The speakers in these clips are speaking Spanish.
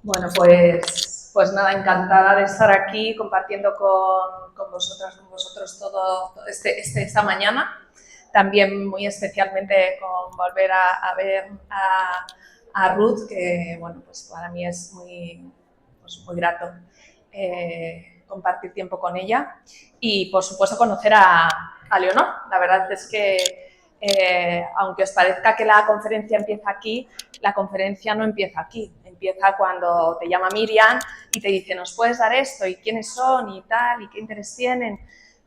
Bueno, pues nada, encantada de estar aquí compartiendo con vosotras, con vosotros todo esta mañana. También muy especialmente con volver a ver a Ruth, que bueno, pues para mí es muy grato compartir tiempo con ella y por supuesto conocer a Leonor. La verdad es que aunque os parezca que la conferencia empieza aquí, la conferencia no empieza aquí, empieza cuando te llama Miriam y te dice, ¿nos puedes dar esto? ¿Y quiénes son? Y tal, ¿y qué interés tienen?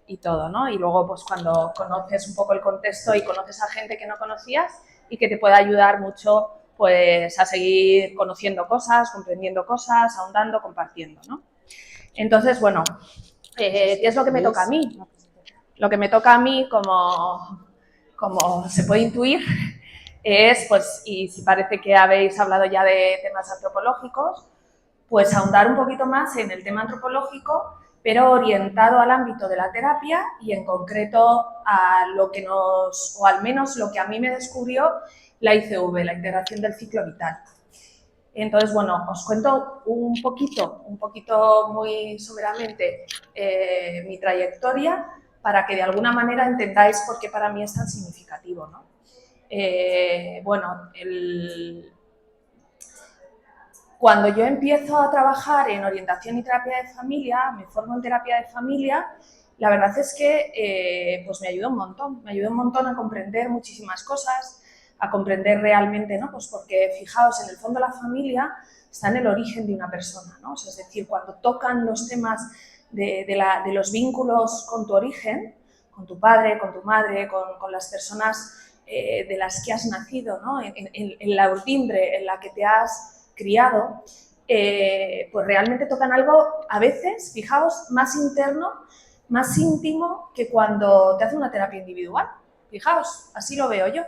Y todo, ¿no? Y luego, pues cuando conoces un poco el contexto y conoces a gente que no conocías y que te puede ayudar mucho, pues a seguir conociendo cosas, comprendiendo cosas, ahondando, compartiendo, ¿no? Entonces, bueno, ¿qué es lo que me toca a mí? Lo que me toca a mí, como se puede intuir, es, pues, y si parece que habéis hablado ya de temas antropológicos, pues ahondar un poquito más en el tema antropológico, pero orientado al ámbito de la terapia y en concreto a lo que nos, o al menos lo que a mí me descubrió la ICV, la integración del ciclo vital. Entonces, bueno, os cuento un poquito muy someramente mi trayectoria para que de alguna manera entendáis por qué para mí es tan significativo, ¿no? Bueno, cuando yo empiezo a trabajar en orientación y terapia de familia, me formo en terapia de familia, la verdad es que pues me ayudó un montón a comprender muchísimas cosas, a comprender realmente, ¿no? Pues porque fijaos, en el fondo la familia está en el origen de una persona, ¿no? O sea, es decir, cuando tocan los temas de los vínculos con tu origen, con tu padre, con tu madre, con las personas de las que has nacido, ¿no? En la urdimbre en la que te has criado, pues realmente tocan algo a veces, fijaos, más interno, más íntimo que cuando te hace una terapia individual. Fijaos, así lo veo yo.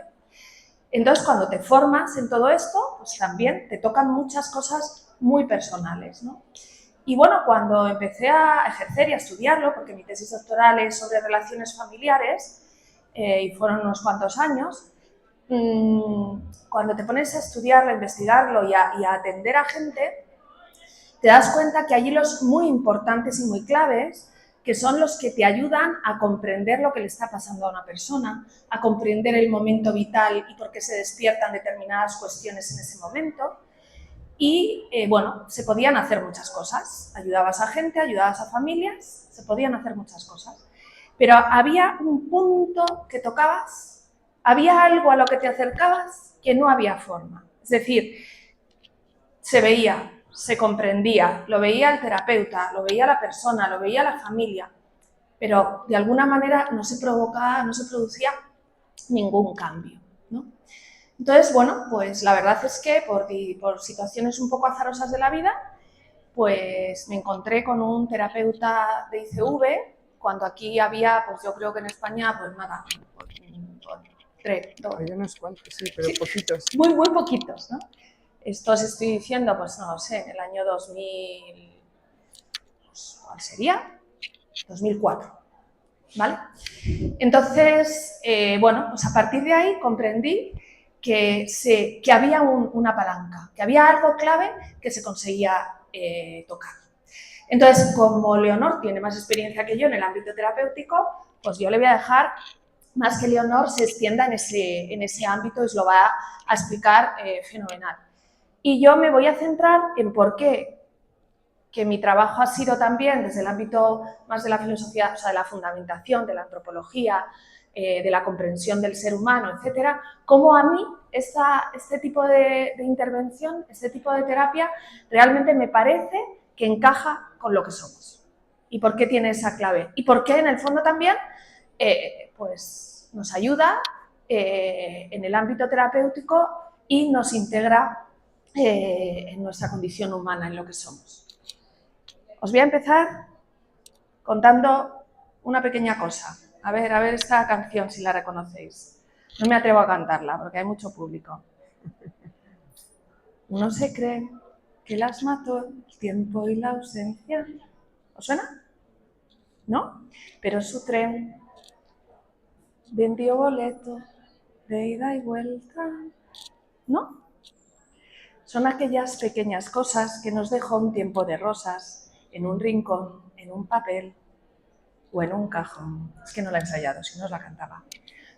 Entonces, cuando te formas en todo esto, pues también te tocan muchas cosas muy personales, ¿no? Y bueno, cuando empecé a ejercer y a estudiarlo, porque mi tesis doctoral es sobre relaciones familiares, y fueron unos cuantos años, cuando te pones a estudiarlo, a investigarlo y a atender a gente, te das cuenta que hay hilos muy importantes y muy claves que son los que te ayudan a comprender lo que le está pasando a una persona, a comprender el momento vital y por qué se despiertan determinadas cuestiones en ese momento. Y bueno, se podían hacer muchas cosas. Ayudabas a gente, ayudabas a familias, se podían hacer muchas cosas. Pero había un punto que tocabas, había algo a lo que te acercabas que no había forma. Es decir, se veía, se comprendía, lo veía el terapeuta, lo veía la persona, lo veía la familia, pero de alguna manera no se provocaba, no se producía ningún cambio, ¿no? Entonces, bueno, pues la verdad es que por situaciones un poco azarosas de la vida, pues me encontré con un terapeuta de ICV, cuando aquí había, pues yo creo que en España, pues nada, tres, dos. Hay unos cuantos, sí, pero sí, poquitos. Muy poquitos, ¿no? Esto os estoy diciendo, pues no lo sé, en el año 2000, pues, ¿cuál sería? 2004, ¿vale? Entonces, bueno, pues a partir de ahí comprendí que había una palanca, que había algo clave que se conseguía tocar. Entonces, como Leonor tiene más experiencia que yo en el ámbito terapéutico, pues yo le voy a dejar más que Leonor se extienda en ese ámbito y os lo va a explicar fenomenal. Y yo me voy a centrar en por qué, que mi trabajo ha sido también desde el ámbito más de la filosofía, o sea, de la fundamentación, de la antropología, de la comprensión del ser humano, etcétera, cómo a mí este tipo de intervención, este tipo de terapia, realmente me parece que encaja con lo que somos. ¿Y por qué tiene esa clave? Y por qué, en el fondo, también pues nos ayuda en el ámbito terapéutico y nos integra en nuestra condición humana, en lo que somos. Os voy a empezar contando una pequeña cosa. A ver esta canción si la reconocéis. No me atrevo a cantarla porque hay mucho público. Uno se cree que las mató el tiempo y la ausencia. ¿Os suena? ¿No? Pero su tren vendió boleto de ida y vuelta. ¿No? son aquellas pequeñas cosas que nos dejó un tiempo de rosas en un rincón, en un papel o en un cajón. Es que no la he ensayado, si no os la cantaba.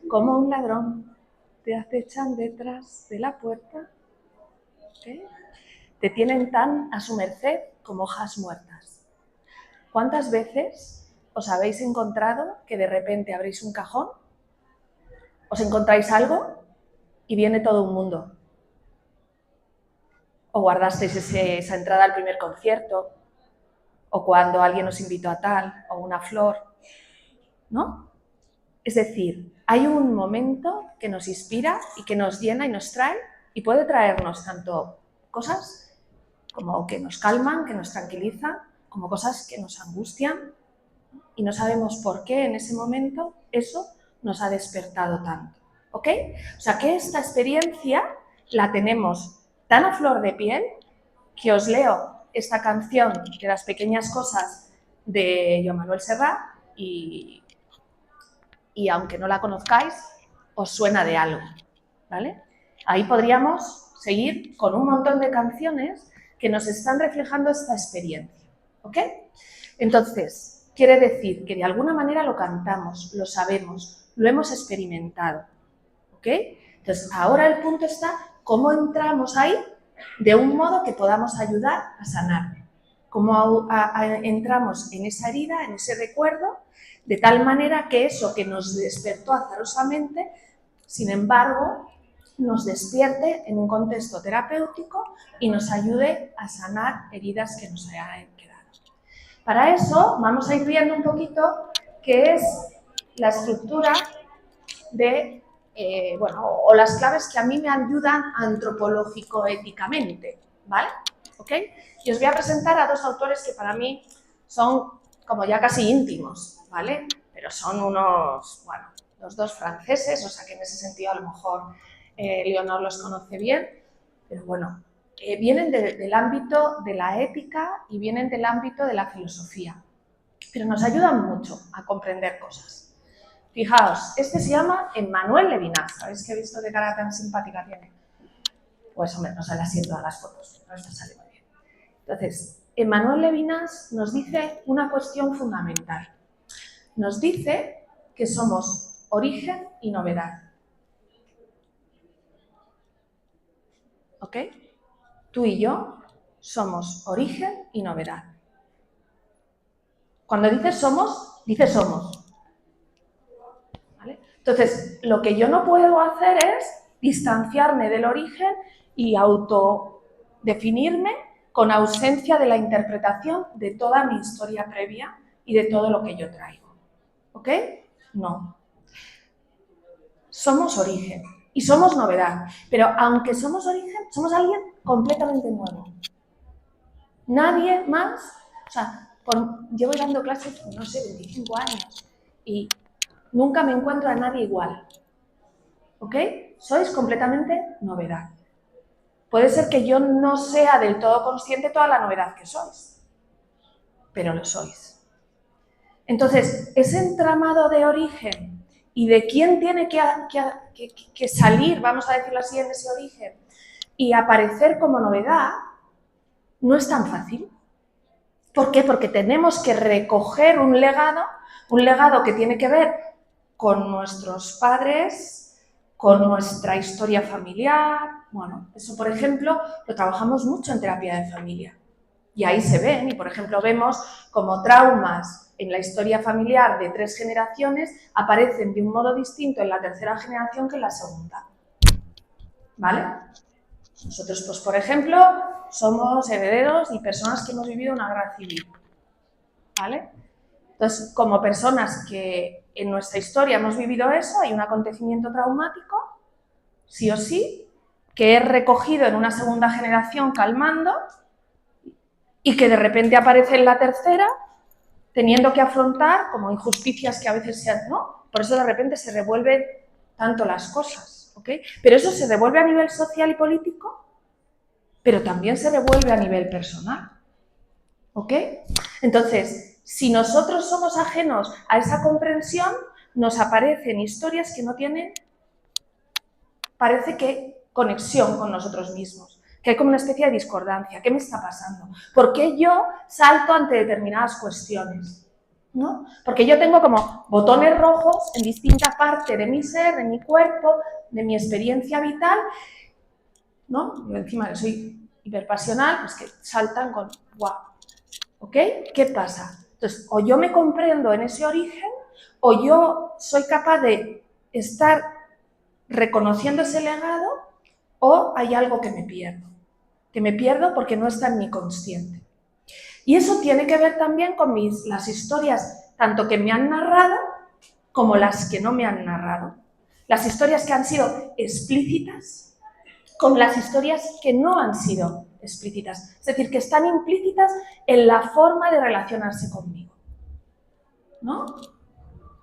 Como un ladrón te acechan detrás de la puerta, ¿eh? Te tienen tan a su merced como hojas muertas. ¿Cuántas veces os habéis encontrado que de repente abrís un cajón, os encontráis algo y viene todo un mundo? O guardasteis esa entrada al primer concierto, o cuando alguien os invitó a tal, o una flor, ¿no? Es decir, hay un momento que nos inspira y que nos llena y nos trae, y puede traernos tanto cosas como que nos calman, que nos tranquilizan, como cosas que nos angustian, y no sabemos por qué en ese momento eso nos ha despertado tanto, ¿ok? O sea que esta experiencia la tenemos tan a flor de piel que os leo esta canción de Las pequeñas cosas de Joan Manuel Serrat y aunque no la conozcáis, os suena de algo, ¿vale? Ahí podríamos seguir con un montón de canciones que nos están reflejando esta experiencia, ¿ok? Entonces, quiere decir que de alguna manera lo cantamos, lo sabemos, lo hemos experimentado, ¿ok? Entonces, ahora el punto está cómo entramos ahí de un modo que podamos ayudar a sanar, cómo entramos en esa herida, en ese recuerdo, de tal manera que eso que nos despertó azarosamente, sin embargo, nos despierte en un contexto terapéutico y nos ayude a sanar heridas que nos hayan quedado. Para eso vamos a ir viendo un poquito qué es la estructura de, o las claves que a mí me ayudan antropológico-éticamente, ¿vale? ¿Ok? Y os voy a presentar a dos autores que para mí son como ya casi íntimos, ¿vale? Pero son unos, bueno, los dos franceses, o sea que en ese sentido a lo mejor Leonor los conoce bien, pero bueno, vienen del ámbito de la ética y vienen del ámbito de la filosofía, pero nos ayudan mucho a comprender cosas. Fijaos, este se llama Emmanuel Levinas. ¿Sabéis qué he visto qué cara tan simpática tiene? Pues hombre, no sale así en todas las fotos, pero esta sale muy bien. Entonces, Emmanuel Levinas nos dice una cuestión fundamental. Nos dice que somos origen y novedad. ¿Ok? Tú y yo somos origen y novedad. Cuando dices somos, dices somos. ¿Vale? Entonces, lo que yo no puedo hacer es distanciarme del origen y autodefinirme con ausencia de la interpretación de toda mi historia previa y de todo lo que yo traigo. ¿Ok? No. Somos origen y somos novedad, pero aunque somos origen, somos alguien completamente nuevo. Nadie más, o sea, llevo dando clases, no sé, 25 años y nunca me encuentro a nadie igual. ¿Ok? Sois completamente novedad. Puede ser que yo no sea del todo consciente de toda la novedad que sois, pero lo sois. Entonces, ese entramado de origen y de quién tiene que salir, vamos a decirlo así, en ese origen y aparecer como novedad, no es tan fácil. ¿Por qué? Porque tenemos que recoger un legado que tiene que ver con nuestros padres, con nuestra historia familiar. Bueno, eso, por ejemplo, lo trabajamos mucho en terapia de familia. Y ahí se ven, y por ejemplo vemos como traumas en la historia familiar de 3 generaciones aparecen de un modo distinto en la tercera generación que en la segunda. ¿Vale? Nosotros, pues por ejemplo, somos herederos y personas que hemos vivido una guerra civil. ¿Vale? Entonces, como personas que en nuestra historia hemos vivido eso, hay un acontecimiento traumático, sí o sí, que es recogido en una segunda generación calmando y que de repente aparece en la tercera teniendo que afrontar como injusticias que a veces sean, ¿no? Por eso de repente se revuelven tanto las cosas, ¿ok? Pero eso se revuelve a nivel social y político, pero también se revuelve a nivel personal, ¿ok? Entonces, si nosotros somos ajenos a esa comprensión, nos aparecen historias que no tienen, parece que, conexión con nosotros mismos, que hay como una especie de discordancia. ¿Qué me está pasando? ¿Por qué yo salto ante determinadas cuestiones? ¿No? Porque yo tengo como botones rojos en distinta parte de mi ser, de mi cuerpo, de mi experiencia vital, ¿no? Yo encima que soy hiperpasional, pues que saltan con ¡guau! ¿Ok? ¿Qué pasa? Entonces, o yo me comprendo en ese origen, o yo soy capaz de estar reconociendo ese legado, o hay algo que me pierdo porque no está en mi consciente. Y eso tiene que ver también con las historias, tanto que me han narrado, como las que no me han narrado. Las historias que han sido explícitas, con las historias que no han sido explícitas. Es decir, que están implícitas en la forma de relacionarse conmigo, ¿no?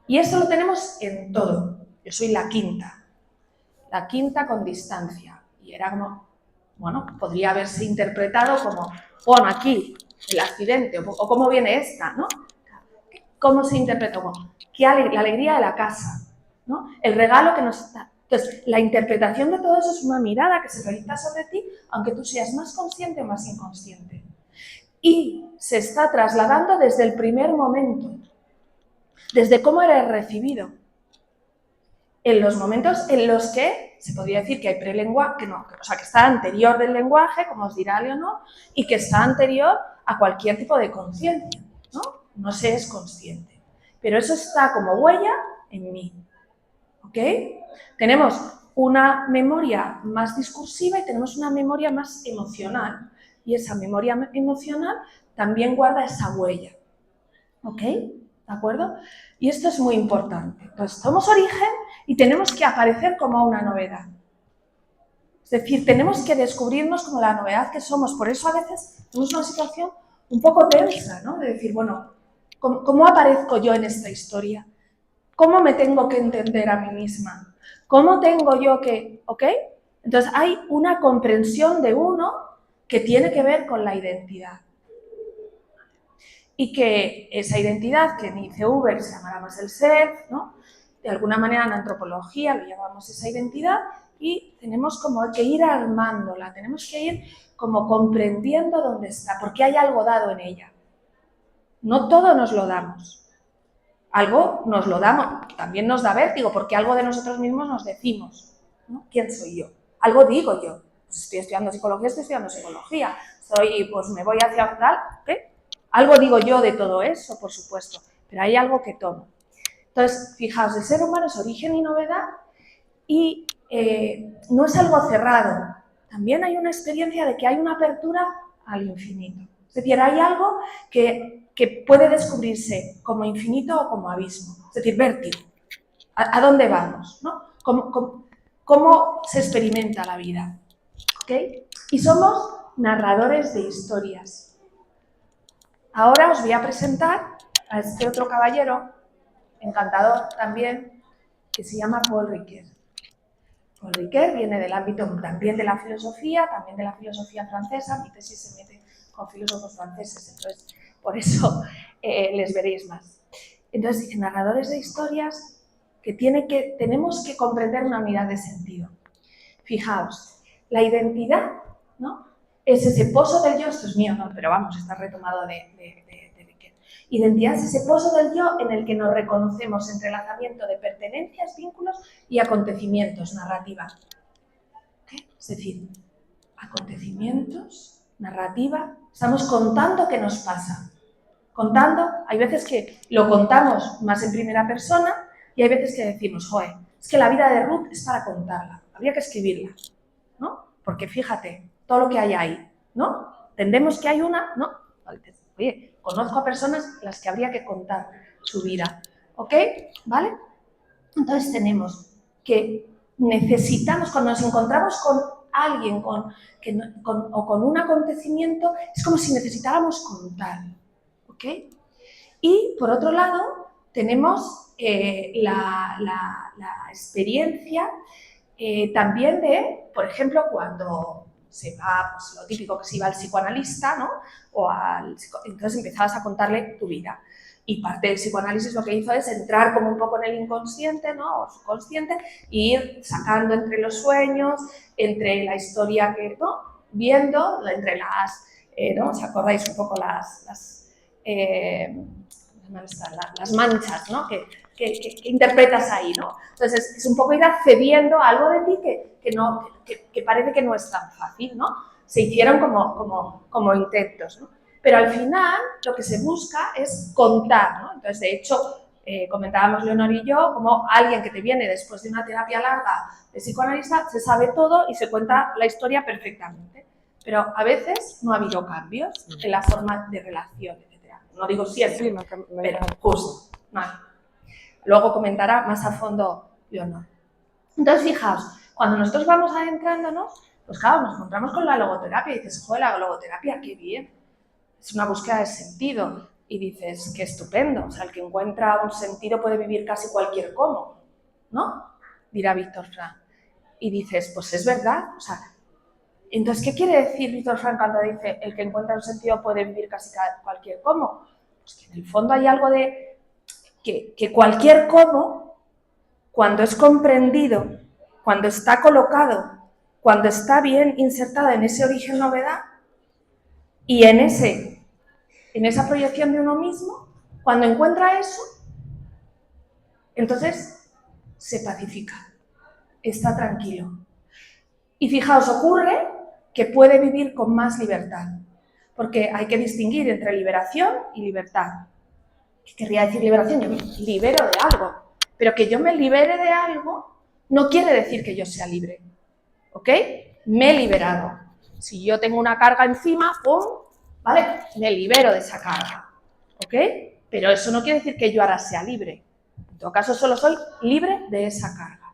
Y eso lo tenemos en todo. Yo soy la quinta con distancia. Y era como, bueno, podría haberse interpretado como, pon aquí el accidente, o cómo viene esta, ¿no? ¿Cómo se interpretó? Bueno, la alegría de la casa, ¿no? El regalo que nos da. Entonces, la interpretación de todo eso es una mirada que se proyecta sobre ti, aunque tú seas más consciente o más inconsciente. Y se está trasladando desde el primer momento, desde cómo eres recibido. En los momentos en los que se podría decir que hay prelenguaje, que no, o sea, que está anterior del lenguaje, como os dirá Leonor, y que está anterior a cualquier tipo de conciencia, ¿no? No se es consciente. Pero eso está como huella en mí, ¿ok? Tenemos una memoria más discursiva y tenemos una memoria más emocional. Y esa memoria emocional también guarda esa huella, ¿ok? ¿De acuerdo? Y esto es muy importante. Entonces, somos origen y tenemos que aparecer como una novedad. Es decir, tenemos que descubrirnos como la novedad que somos. Por eso a veces tenemos una situación un poco tensa, ¿no? De decir, bueno, ¿cómo aparezco yo en esta historia? ¿Cómo me tengo que entender a mí misma? ¿Cómo tengo yo que...? ¿Ok? Entonces, hay una comprensión de uno que tiene que ver con la identidad. Y que esa identidad, que en ICV se llamará más el ser, ¿no? De alguna manera en antropología lo llamamos esa identidad y tenemos como que ir armándola, tenemos que ir como comprendiendo dónde está, porque hay algo dado en ella. No todo nos lo damos. Algo nos lo damos, también nos da vértigo, porque algo de nosotros mismos nos decimos, ¿no? ¿Quién soy yo? Algo digo yo. Pues estoy estudiando psicología, pues me voy hacia tal, ¿qué? Algo digo yo de todo eso, por supuesto, pero hay algo que tomo. Entonces, fijaos, el ser humano es origen y novedad y no es algo cerrado. También hay una experiencia de que hay una apertura al infinito. Es decir, hay algo que puede descubrirse como infinito o como abismo. Es decir, vértigo. ¿A dónde vamos? ¿No? ¿Cómo se experimenta la vida? ¿Okay? Y somos narradores de historias. Ahora os voy a presentar a este otro caballero, encantador también, que se llama Paul Ricoeur. Paul Ricoeur viene del ámbito también de la filosofía, también de la filosofía francesa. Mi tesis se mete con filósofos franceses, entonces por eso les veréis más. Entonces dice, narradores de historias que tenemos que comprender una unidad de sentido. Fijaos, la identidad, ¿no? Es ese pozo del yo, esto es mío, ¿no? Pero vamos, está retomado de Ricoeur. Identidad es ese pozo del yo en el que nos reconocemos, entrelazamiento de pertenencias, vínculos y acontecimientos, narrativa. ¿Okay? Es decir, acontecimientos, narrativa, estamos contando qué nos pasa. Contando, hay veces que lo contamos más en primera persona y hay veces que decimos, joder, es que la vida de Ruth es para contarla, habría que escribirla, ¿no? Porque fíjate, todo lo que hay ahí, ¿no? Entendemos que hay una, ¿no? Oye, conozco a personas a las que habría que contar su vida, ¿ok? ¿Vale? Entonces tenemos que necesitamos, cuando nos encontramos con alguien o con un acontecimiento, es como si necesitáramos contar, ¿ok? Y por otro lado, tenemos la experiencia también de, por ejemplo, cuando se va, pues lo típico que se iba al psicoanalista, ¿no? Entonces empezabas a contarle tu vida. Y parte del psicoanálisis lo que hizo es entrar como un poco en el inconsciente, ¿no? O subconsciente, e ir sacando entre los sueños, entre la historia que, ¿no? viendo entre ¿no? ¿Os acordáis un poco las manchas, ¿no? que interpretas ahí, ¿no? Entonces es un poco ir accediendo a algo de ti que parece que no es tan fácil, ¿no? Se hicieron como intentos, ¿no? Pero al final lo que se busca es contar, ¿no? Entonces, de hecho, comentábamos Leonor y yo, como alguien que te viene después de una terapia larga de psicoanalista, se sabe todo y se cuenta la historia perfectamente. Pero a veces no ha habido cambios en la forma de relación, etc. No digo siempre, Sí, pero justo. Vale. Luego comentará más a fondo Leonor. Entonces, fijaos, cuando nosotros vamos adentrándonos, pues claro, nos encontramos con la logoterapia y dices, joder, la logoterapia, qué bien. Es una búsqueda de sentido. Y dices, qué estupendo. O sea, el que encuentra un sentido puede vivir casi cualquier cómo, ¿no? Dirá Víctor Frank. Y dices, pues es verdad. O sea, entonces, ¿qué quiere decir Víctor Frank cuando dice el que encuentra un sentido puede vivir casi cualquier cómo? Pues que en el fondo hay algo de que cualquier cómo, cuando es comprendido, cuando está colocado, cuando está bien insertado en ese origen novedad y en esa proyección de uno mismo, cuando encuentra eso, entonces se pacifica, está tranquilo. Y fijaos, ocurre que puede vivir con más libertad, porque hay que distinguir entre liberación y libertad. ¿Qué querría decir liberación? Yo me libero de algo, pero que yo me libere de algo no quiere decir que yo sea libre, ¿ok? Me he liberado. Si yo tengo una carga encima, ¡pum!, ¿vale? Me libero de esa carga, ¿ok? Pero eso no quiere decir que yo ahora sea libre. En todo caso, solo soy libre de esa carga.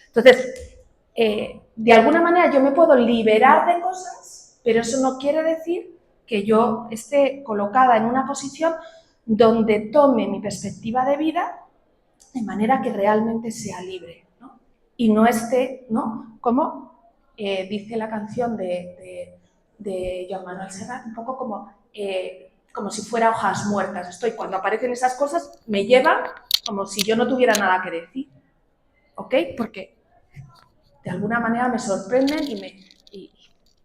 Entonces, de alguna manera yo me puedo liberar de cosas, pero eso no quiere decir que yo esté colocada en una posición donde tome mi perspectiva de vida de manera que realmente sea libre, ¿no? Y no esté, ¿no?, como dice la canción de Joan Manuel Serrat, un poco como si fuera hojas muertas. Estoy, cuando aparecen esas cosas, me llevan como si yo no tuviera nada que decir, ¿ok? Porque de alguna manera me sorprenden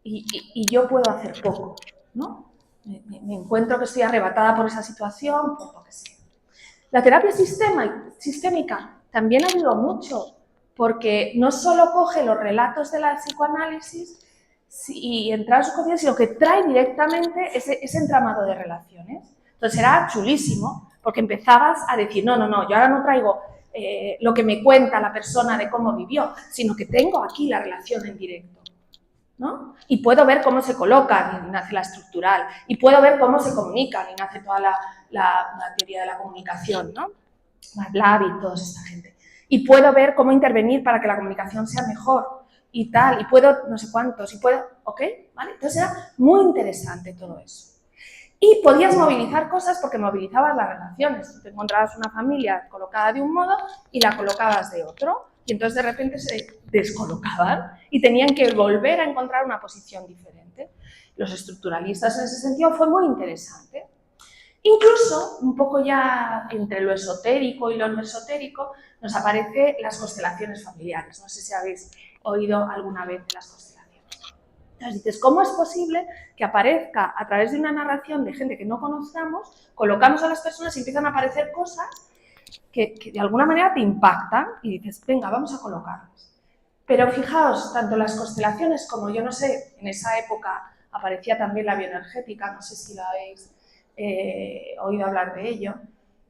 y yo puedo hacer poco, ¿no? Me encuentro que estoy arrebatada por esa situación, por lo que sea. La terapia sistémica también ayuda mucho, porque no solo coge los relatos de la psicoanálisis y entra en su conciencia, sino que trae directamente ese entramado de relaciones. Entonces era chulísimo, porque empezabas a decir, no, yo ahora no traigo lo que me cuenta la persona de cómo vivió, sino que tengo aquí la relación en directo, ¿no? Y puedo ver cómo se colocan, y nace la estructural, y puedo ver cómo se comunican, y nace toda la teoría de la comunicación, ¿no? Blavi, toda esta gente. Y puedo ver cómo intervenir para que la comunicación sea mejor, y tal, y puedo no sé cuántos, y puedo, ¿ok? ¿Vale? Entonces era muy interesante todo eso. Y podías movilizar cosas porque movilizabas las relaciones. Te encontrabas una familia colocada de un modo y la colocabas de otro. Y entonces de repente se descolocaban y tenían que volver a encontrar una posición diferente. Los estructuralistas en ese sentido fue muy interesante. Incluso, un poco ya entre lo esotérico y lo no esotérico, nos aparecen las constelaciones familiares. No sé si habéis oído alguna vez de las constelaciones. Entonces dices, ¿cómo es posible que aparezca a través de una narración de gente que no conozcamos, colocamos a las personas y empiezan a aparecer cosas que de alguna manera te impactan y dices, venga, vamos a colocarlas? Pero fijaos, tanto las constelaciones como, yo no sé, en esa época aparecía también la bioenergética, no sé si la habéis oído hablar de ello,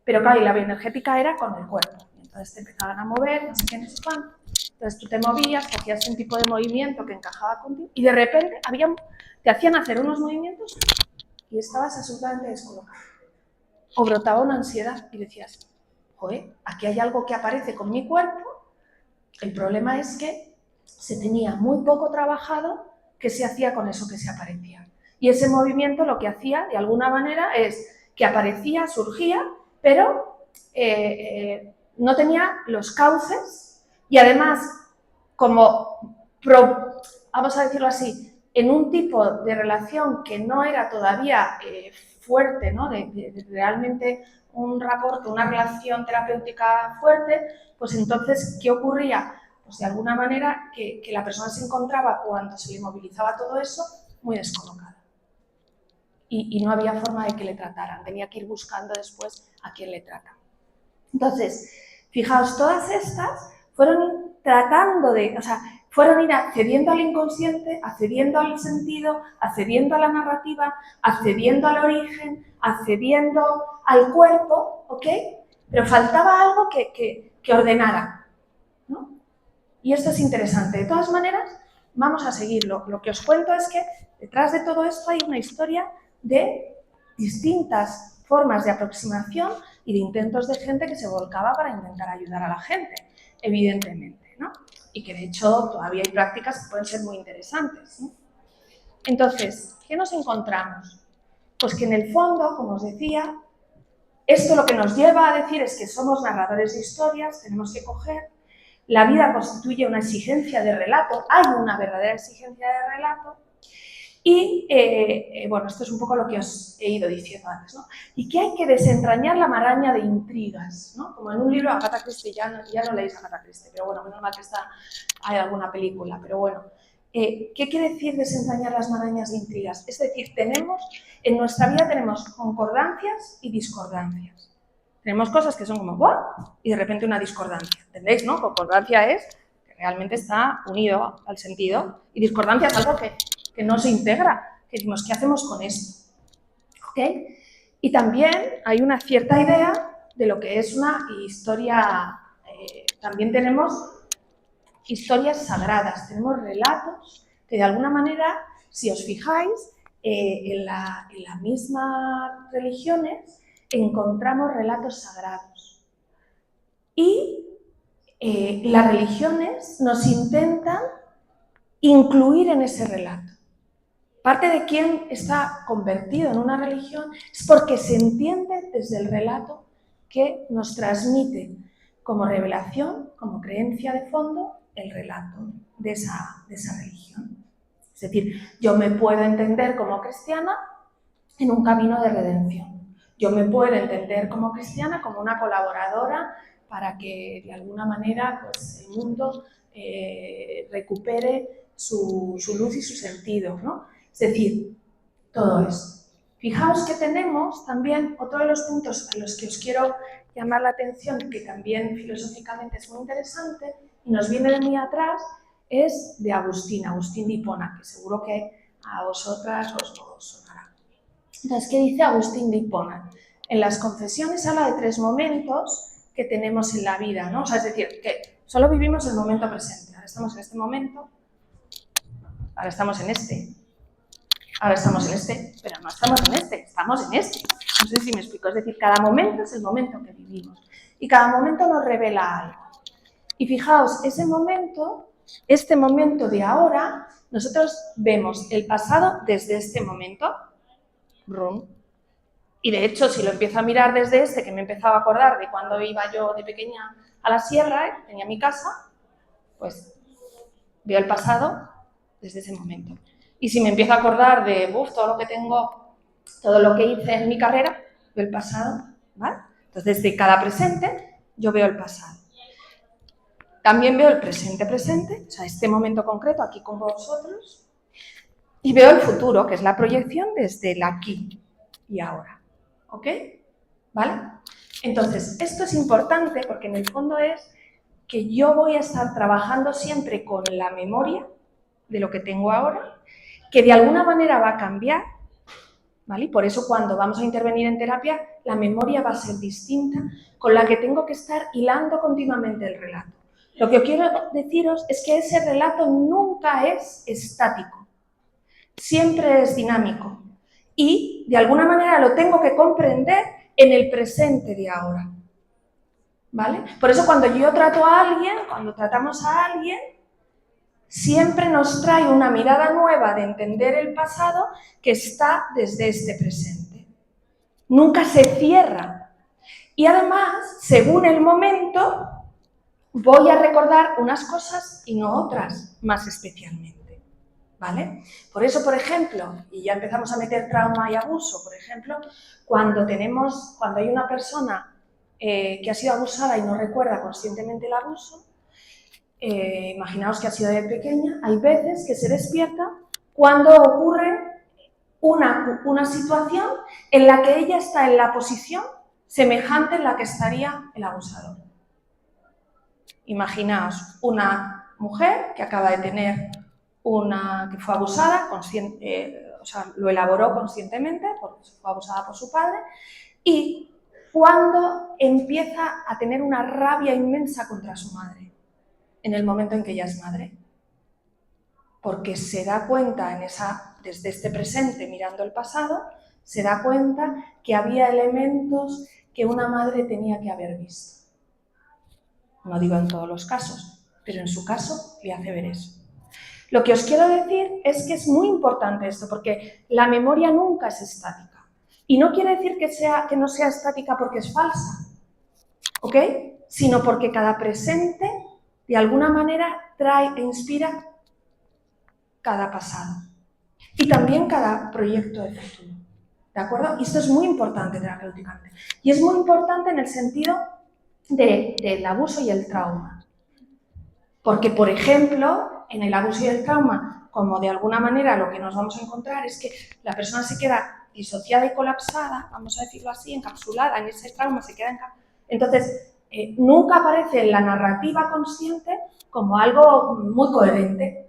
pero claro, y la bioenergética era con el cuerpo. Entonces te empezaban a mover, no sé qué, no sé cuánto. Entonces tú te movías, te hacías un tipo de movimiento que encajaba contigo y de repente te hacían hacer unos movimientos y estabas absolutamente descolocado. O brotaba una ansiedad y decías, joder, aquí hay algo que aparece con mi cuerpo. El problema es que se tenía muy poco trabajado qué se hacía con eso que se aparecía. Y ese movimiento lo que hacía, de alguna manera, es que aparecía, surgía, pero no tenía los cauces y además, vamos a decirlo así, en un tipo de relación que no era todavía fuerte, ¿no? de realmente un rapport, una relación terapéutica fuerte, pues entonces, ¿qué ocurría? Pues de alguna manera que la persona se encontraba, cuando se le movilizaba todo eso, muy descolocada. Y no había forma de que le trataran, tenía que ir buscando después a quién le trata. Entonces, fijaos, todas estas fueron tratando de, fueron ir accediendo al inconsciente, accediendo al sentido, accediendo a la narrativa, accediendo al origen, accediendo al cuerpo, ¿ok? Pero faltaba algo que ordenara, ¿no? Y esto es interesante. De todas maneras, vamos a seguirlo. Lo que os cuento es que detrás de todo esto hay una historia de distintas formas de aproximación y de intentos de gente que se volcaba para intentar ayudar a la gente, evidentemente, ¿no? Y que de hecho todavía hay prácticas que pueden ser muy interesantes, ¿no? Entonces, ¿qué nos encontramos? Pues que en el fondo, como os decía, esto lo que nos lleva a decir es que somos narradores de historias, tenemos que coger, la vida constituye una exigencia de relato, hay una verdadera exigencia de relato, y, bueno, esto es un poco lo que os he ido diciendo antes, ¿no? Y que hay que desentrañar la maraña de intrigas, ¿no? Como en un libro de Agatha Christie, ya no leéis Agatha Christie, pero bueno, menos mal que hay alguna película, pero bueno. ¿Qué quiere decir desentrañar las marañas de intrigas? Es decir, en nuestra vida tenemos concordancias y discordancias. Tenemos cosas que son como ¡buah! Y de repente una discordancia, ¿entendéis? ¿No? Concordancia es que realmente está unido al sentido y discordancia es algo que no se integra, que decimos, ¿qué hacemos con esto? ¿Ok? Y también hay una cierta idea de lo que es una historia, también tenemos historias sagradas, tenemos relatos que de alguna manera, si os fijáis, en las mismas religiones encontramos relatos sagrados. Y las religiones nos intentan incluir en ese relato. Parte de quien está convertido en una religión es porque se entiende desde el relato que nos transmite como revelación, como creencia de fondo, el relato de esa religión. Es decir, yo me puedo entender como cristiana en un camino de redención. Yo me puedo entender como cristiana como una colaboradora para que de alguna manera pues, el mundo recupere su luz y su sentido, ¿no? Es decir, todo esto. Fijaos que tenemos también otro de los puntos a los que os quiero llamar la atención, que también filosóficamente es muy interesante y nos viene de muy atrás, es de Agustín de Hipona, que seguro que a vosotras os sonará. Entonces, ¿qué dice Agustín de Hipona? En las Confesiones habla de 3 momentos que tenemos en la vida, ¿no? O sea, es decir, que solo vivimos el momento presente. Ahora estamos en este momento, ahora estamos en este, ahora estamos en este, pero no estamos en este, estamos en este. No sé si me explico, es decir, cada momento es el momento que vivimos y cada momento nos revela algo. Y fijaos, este momento de ahora, nosotros vemos el pasado desde este momento, y de hecho, si lo empiezo a mirar desde que me he empezado a acordar de cuando iba yo de pequeña a la sierra, tenía mi casa, pues veo el pasado desde ese momento. Y si me empiezo a acordar de todo lo que tengo, todo lo que hice en mi carrera, veo el pasado, ¿vale? Entonces, desde cada presente, yo veo el pasado. También veo el presente, o sea, este momento concreto aquí con vosotros, y veo el futuro, que es la proyección desde el aquí y ahora, ¿ok? ¿Vale? Entonces, esto es importante porque en el fondo es que yo voy a estar trabajando siempre con la memoria de lo que tengo ahora, que de alguna manera va a cambiar, ¿vale? Por eso cuando vamos a intervenir en terapia, la memoria va a ser distinta, con la que tengo que estar hilando continuamente el relato. Lo que quiero deciros es que ese relato nunca es estático, siempre es dinámico y de alguna manera lo tengo que comprender en el presente de ahora, ¿vale? Por eso cuando yo trato a alguien, cuando tratamos a alguien, siempre nos trae una mirada nueva de entender el pasado que está desde este presente. Nunca se cierra. Y además, según el momento, voy a recordar unas cosas y no otras, más especialmente, ¿vale? Por eso, por ejemplo, y ya empezamos a meter trauma y abuso, por ejemplo, cuando hay una persona que ha sido abusada y no recuerda conscientemente el abuso, imaginaos que ha sido de pequeña, hay veces que se despierta cuando ocurre una situación en la que ella está en la posición semejante en la que estaría el abusador. Imaginaos una mujer que acaba de tener que fue abusada, lo elaboró conscientemente, porque fue abusada por su padre, y cuando empieza a tener una rabia inmensa contra su madre, en el momento en que ella es madre, porque se da cuenta desde este presente, mirando el pasado, se da cuenta que había elementos que una madre tenía que haber visto. No digo en todos los casos, pero en su caso le hace ver eso. Lo que os quiero decir es que es muy importante esto, porque la memoria nunca es estática. Y no quiere decir que no sea estática porque es falsa, ¿ok? Sino porque cada presente, de alguna manera, trae e inspira cada pasado. Y también cada proyecto de futuro, ¿de acuerdo? Y esto es muy importante terapéuticamente. Y es muy importante en el sentido del abuso y el trauma. Porque, por ejemplo, en el abuso y el trauma, como de alguna manera lo que nos vamos a encontrar es que la persona se queda disociada y colapsada, vamos a decirlo así, encapsulada en ese trauma, entonces, nunca aparece en la narrativa consciente como algo muy coherente.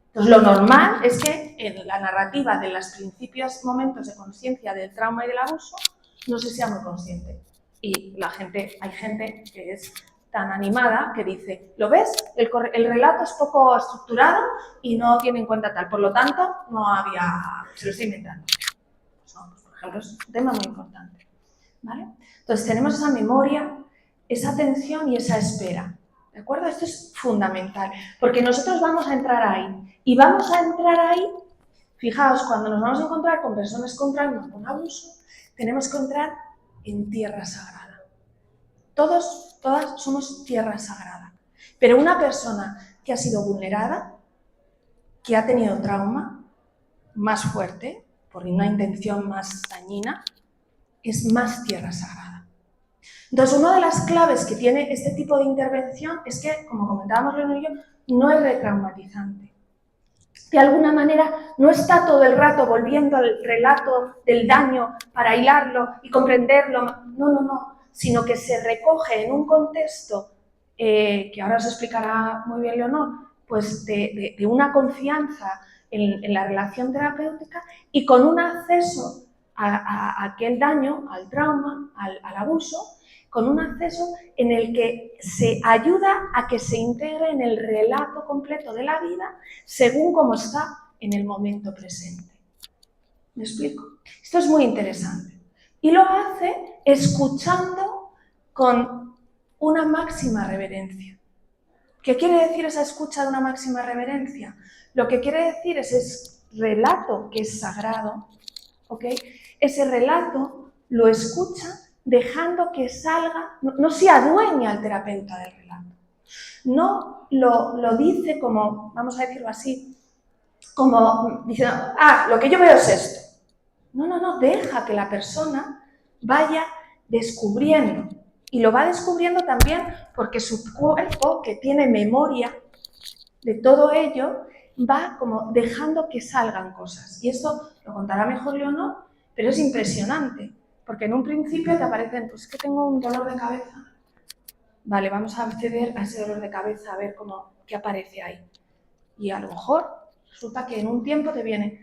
Entonces, lo normal es que en la narrativa de los principios momentos de conciencia del trauma y del abuso no se sea muy consciente. Y hay gente que es tan animada que dice, ¿lo ves? El relato es poco estructurado y no tiene en cuenta tal. Por lo tanto, se lo estoy inventando. Pues no, por ejemplo, es un tema muy importante, ¿vale? Entonces, tenemos esa memoria, esa atención y esa espera, ¿de acuerdo? Esto es fundamental, porque nosotros vamos a entrar ahí. Y vamos a entrar ahí, fijaos, cuando nos vamos a encontrar con personas con trauma, con abuso, tenemos que entrar en tierra sagrada. Todas somos tierra sagrada. Pero una persona que ha sido vulnerada, que ha tenido trauma más fuerte, por una intención más dañina, es más tierra sagrada. Entonces, una de las claves que tiene este tipo de intervención es que, como comentábamos Leonor y yo, no es retraumatizante. De alguna manera, no está todo el rato volviendo al relato del daño para hilarlo y comprenderlo. No. Sino que se recoge en un contexto que ahora os explicará muy bien Leonor, pues de una confianza en la relación terapéutica y con un acceso a aquel daño, al trauma, al abuso, con un acceso en el que se ayuda a que se integre en el relato completo de la vida según cómo está en el momento presente. ¿Me explico? Esto es muy interesante. Y lo hace escuchando con una máxima reverencia. ¿Qué quiere decir esa escucha de una máxima reverencia? Lo que quiere decir es ese relato que es sagrado, ¿ok? Ese relato lo escucha dejando que salga, no se adueña al terapeuta del relato. No lo dice como, vamos a decirlo así, como diciendo, lo que yo veo es esto. No, deja que la persona vaya descubriendo. Y lo va descubriendo también porque su cuerpo, que tiene memoria de todo ello, va como dejando que salgan cosas. Y esto lo contará mejor Leonor, pero es impresionante. Porque en un principio te aparecen, pues es que tengo un dolor de cabeza. Vale, vamos a acceder a ese dolor de cabeza, a ver qué aparece ahí. Y a lo mejor resulta que en un tiempo te viene,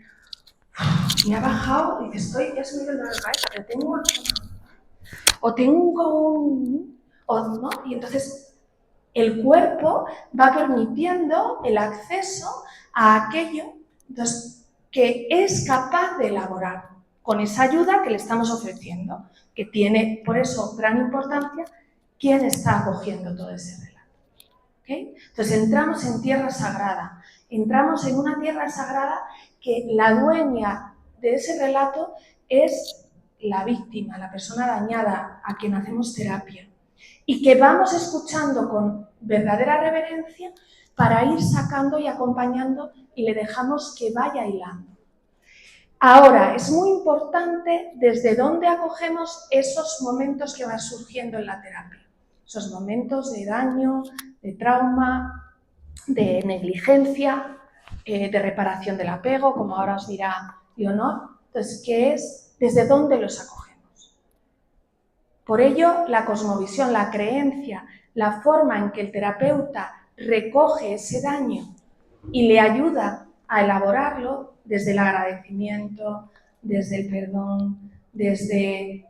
me ha bajado y ya se me dio el dolor de cabeza, pero tengo ¿no? Y entonces el cuerpo va permitiendo el acceso a aquello entonces, que es capaz de elaborar con esa ayuda que le estamos ofreciendo, que tiene por eso gran importancia quién está acogiendo todo ese relato. ¿Okay? Entonces entramos en tierra sagrada, entramos en una tierra sagrada que la dueña de ese relato es la víctima, la persona dañada a quien hacemos terapia y que vamos escuchando con verdadera reverencia para ir sacando y acompañando y le dejamos que vaya hilando. Ahora, es muy importante desde dónde acogemos esos momentos que van surgiendo en la terapia, esos momentos de daño, de trauma, de negligencia, de reparación del apego, como ahora os dirá Leonor. Entonces, ¿qué es? ¿Desde dónde los acogemos? Por ello, la cosmovisión, la creencia, la forma en que el terapeuta recoge ese daño y le ayuda a elaborarlo desde el agradecimiento, desde el perdón, desde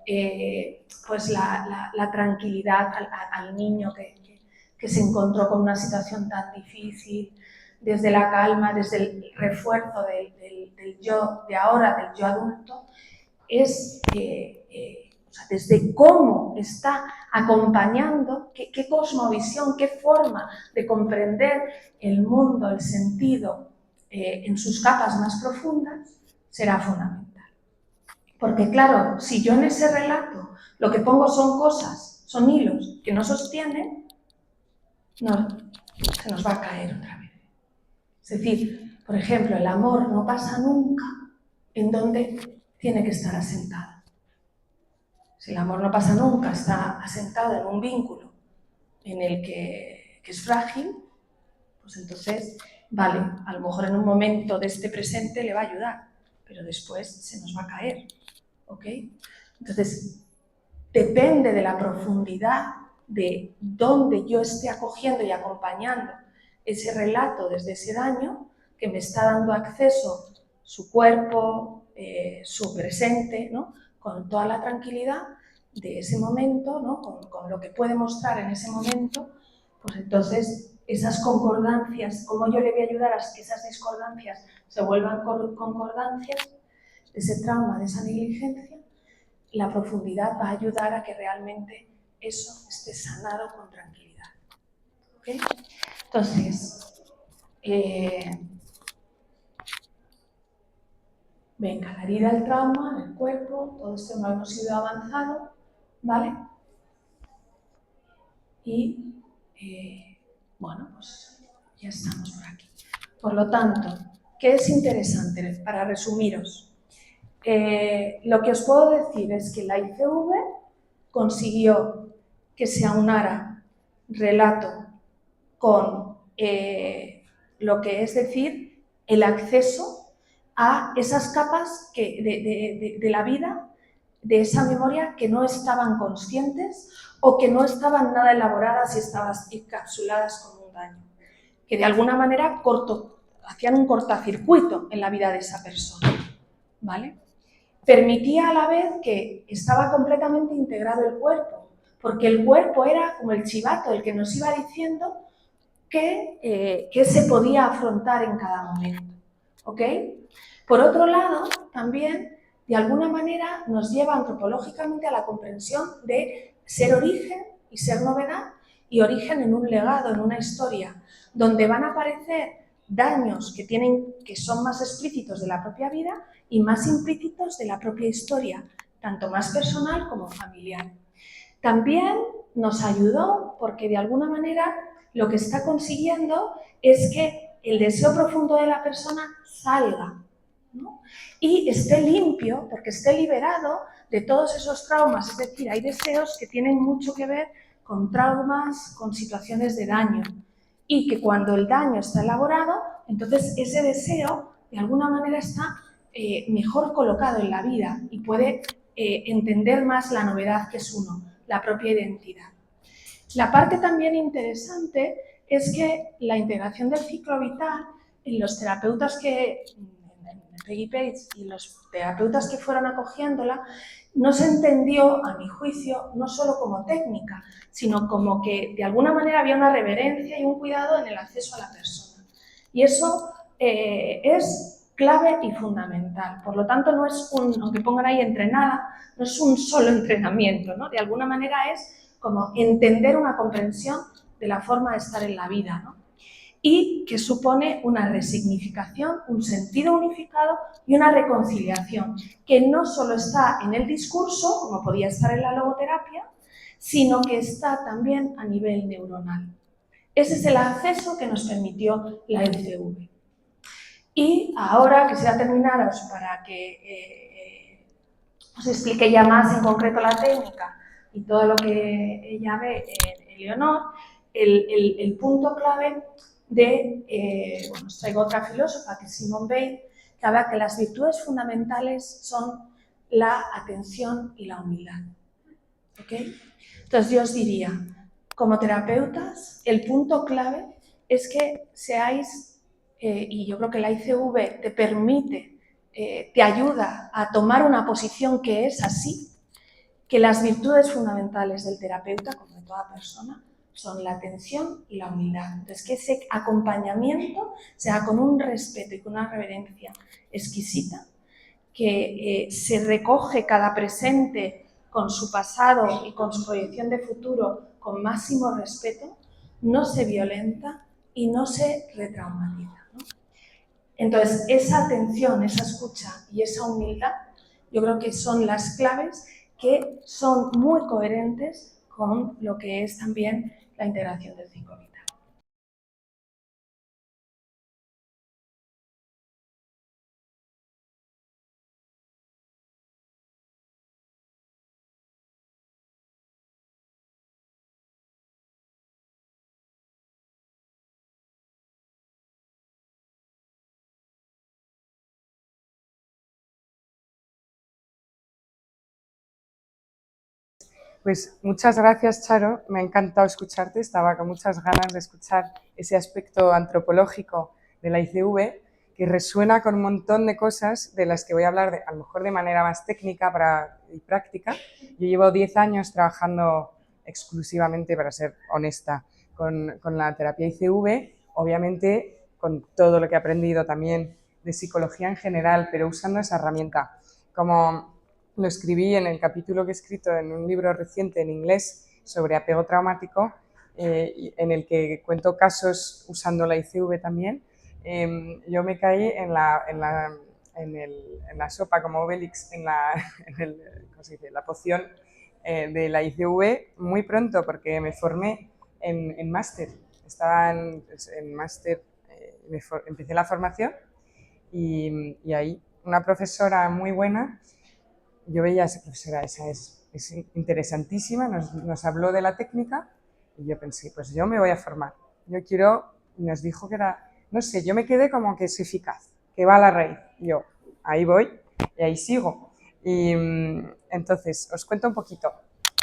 pues la tranquilidad al niño que se encontró con una situación tan difícil, desde la calma, desde el refuerzo del yo de ahora, del yo adulto, es o sea, desde cómo está acompañando, qué cosmovisión, qué forma de comprender el mundo, el sentido en sus capas más profundas, será fundamental. Porque claro, si yo en ese relato lo que pongo son cosas, son hilos que no sostienen, no, se nos va a caer otra vez. Es decir, por ejemplo, el amor no pasa nunca en donde tiene que estar asentado. Si el amor no pasa nunca, está asentado en un vínculo en el que es frágil, pues entonces, vale, a lo mejor en un momento de este presente le va a ayudar, pero después se nos va a caer, ¿ok? Entonces, depende de la profundidad de dónde yo esté acogiendo y acompañando ese relato desde ese daño que me está dando acceso su cuerpo, su presente, ¿no? Con toda la tranquilidad de ese momento, ¿no? con lo que puede mostrar en ese momento, pues entonces esas concordancias, cómo yo le voy a ayudar a que esas discordancias se vuelvan concordancias, ese trauma, de esa negligencia, la profundidad va a ayudar a que realmente eso esté sanado con tranquilidad. ¿Okay? Entonces, venga, la herida, el trauma, el cuerpo, todo esto no hemos ido avanzado, ¿vale? Y, bueno, pues ya estamos por aquí. Por lo tanto, ¿qué es interesante? Para resumiros, lo que os puedo decir es que la ICV consiguió que se aunara relato con lo que es decir, el acceso a esas capas de la vida, de esa memoria que no estaban conscientes o que no estaban nada elaboradas y estaban encapsuladas como un daño, que de alguna manera hacían un cortocircuito en la vida de esa persona, ¿vale? Permitía a la vez que estaba completamente integrado el cuerpo, porque el cuerpo era como el chivato, el que nos iba diciendo qué se podía afrontar en cada momento, ¿ok? Por otro lado, también, de alguna manera, nos lleva antropológicamente a la comprensión de ser origen y ser novedad, y origen en un legado, en una historia, donde van a aparecer daños que son más explícitos de la propia vida y más implícitos de la propia historia, tanto más personal como familiar. También nos ayudó porque de alguna manera lo que está consiguiendo es que el deseo profundo de la persona salga, ¿no? Y esté limpio, porque esté liberado de todos esos traumas. Es decir, hay deseos que tienen mucho que ver con traumas, con situaciones de daño, y que cuando el daño está elaborado, entonces ese deseo de alguna manera está mejor colocado en la vida y puede entender más la novedad que es uno, la propia identidad. La parte también interesante es que la integración del ciclo vital en los terapeutas en Peggy Page y los terapeutas que fueron acogiéndola, no se entendió, a mi juicio, no solo como técnica, sino como que de alguna manera había una reverencia y un cuidado en el acceso a la persona. Y eso es clave y fundamental. Por lo tanto, no es aunque pongan ahí entrenada, no es un solo entrenamiento, ¿no? De alguna manera es como entender una comprensión de la forma de estar en la vida, ¿no? Y que supone una resignificación, un sentido unificado y una reconciliación, que no solo está en el discurso, como podía estar en la logoterapia, sino que está también a nivel neuronal. Ese es el acceso que nos permitió la LCV. Y ahora quisiera terminaros para que os explique ya más en concreto la técnica y todo lo que ella ve en Leonor. El punto clave bueno, os traigo otra filósofa, que es Simone Weil, que habla que las virtudes fundamentales son la atención y la humildad. ¿Okay? Entonces yo os diría, como terapeutas, el punto clave es que seáis, y yo creo que la ICV te permite, te ayuda a tomar una posición que es así, que las virtudes fundamentales del terapeuta, como de toda persona, son la atención y la humildad. Entonces, que ese acompañamiento sea con un respeto y con una reverencia exquisita, que se recoge cada presente con su pasado y con su proyección de futuro con máximo respeto, no se violenta y no se retraumatiza, ¿no? Entonces, esa atención, esa escucha y esa humildad, yo creo que son las claves que son muy coherentes con lo que es también la integración del ciclo vital. Pues muchas gracias, Charo. Me ha encantado escucharte. Estaba con muchas ganas de escuchar ese aspecto antropológico de la ICV que resuena con un montón de cosas de las que voy a hablar, a lo mejor de manera más técnica y práctica. Yo llevo 10 años trabajando exclusivamente, para ser honesta, con la terapia ICV, obviamente con todo lo que he aprendido también de psicología en general, pero usando esa herramienta. Como lo escribí en el capítulo que he escrito en un libro reciente en inglés sobre apego traumático, en el que cuento casos usando la ICV también. Yo me caí en la sopa como Obelix, ¿cómo se dice? La poción de la ICV muy pronto, porque me formé en máster. Estaba en máster, empecé la formación y ahí una profesora muy buena. Yo veía a esa profesora, esa es interesantísima, nos habló de la técnica y yo pensé, pues yo me voy a formar. Yo quiero, nos dijo que era, no sé, yo me quedé como que es eficaz, que va a la raíz. Yo, ahí voy y ahí sigo. Y entonces, os cuento un poquito.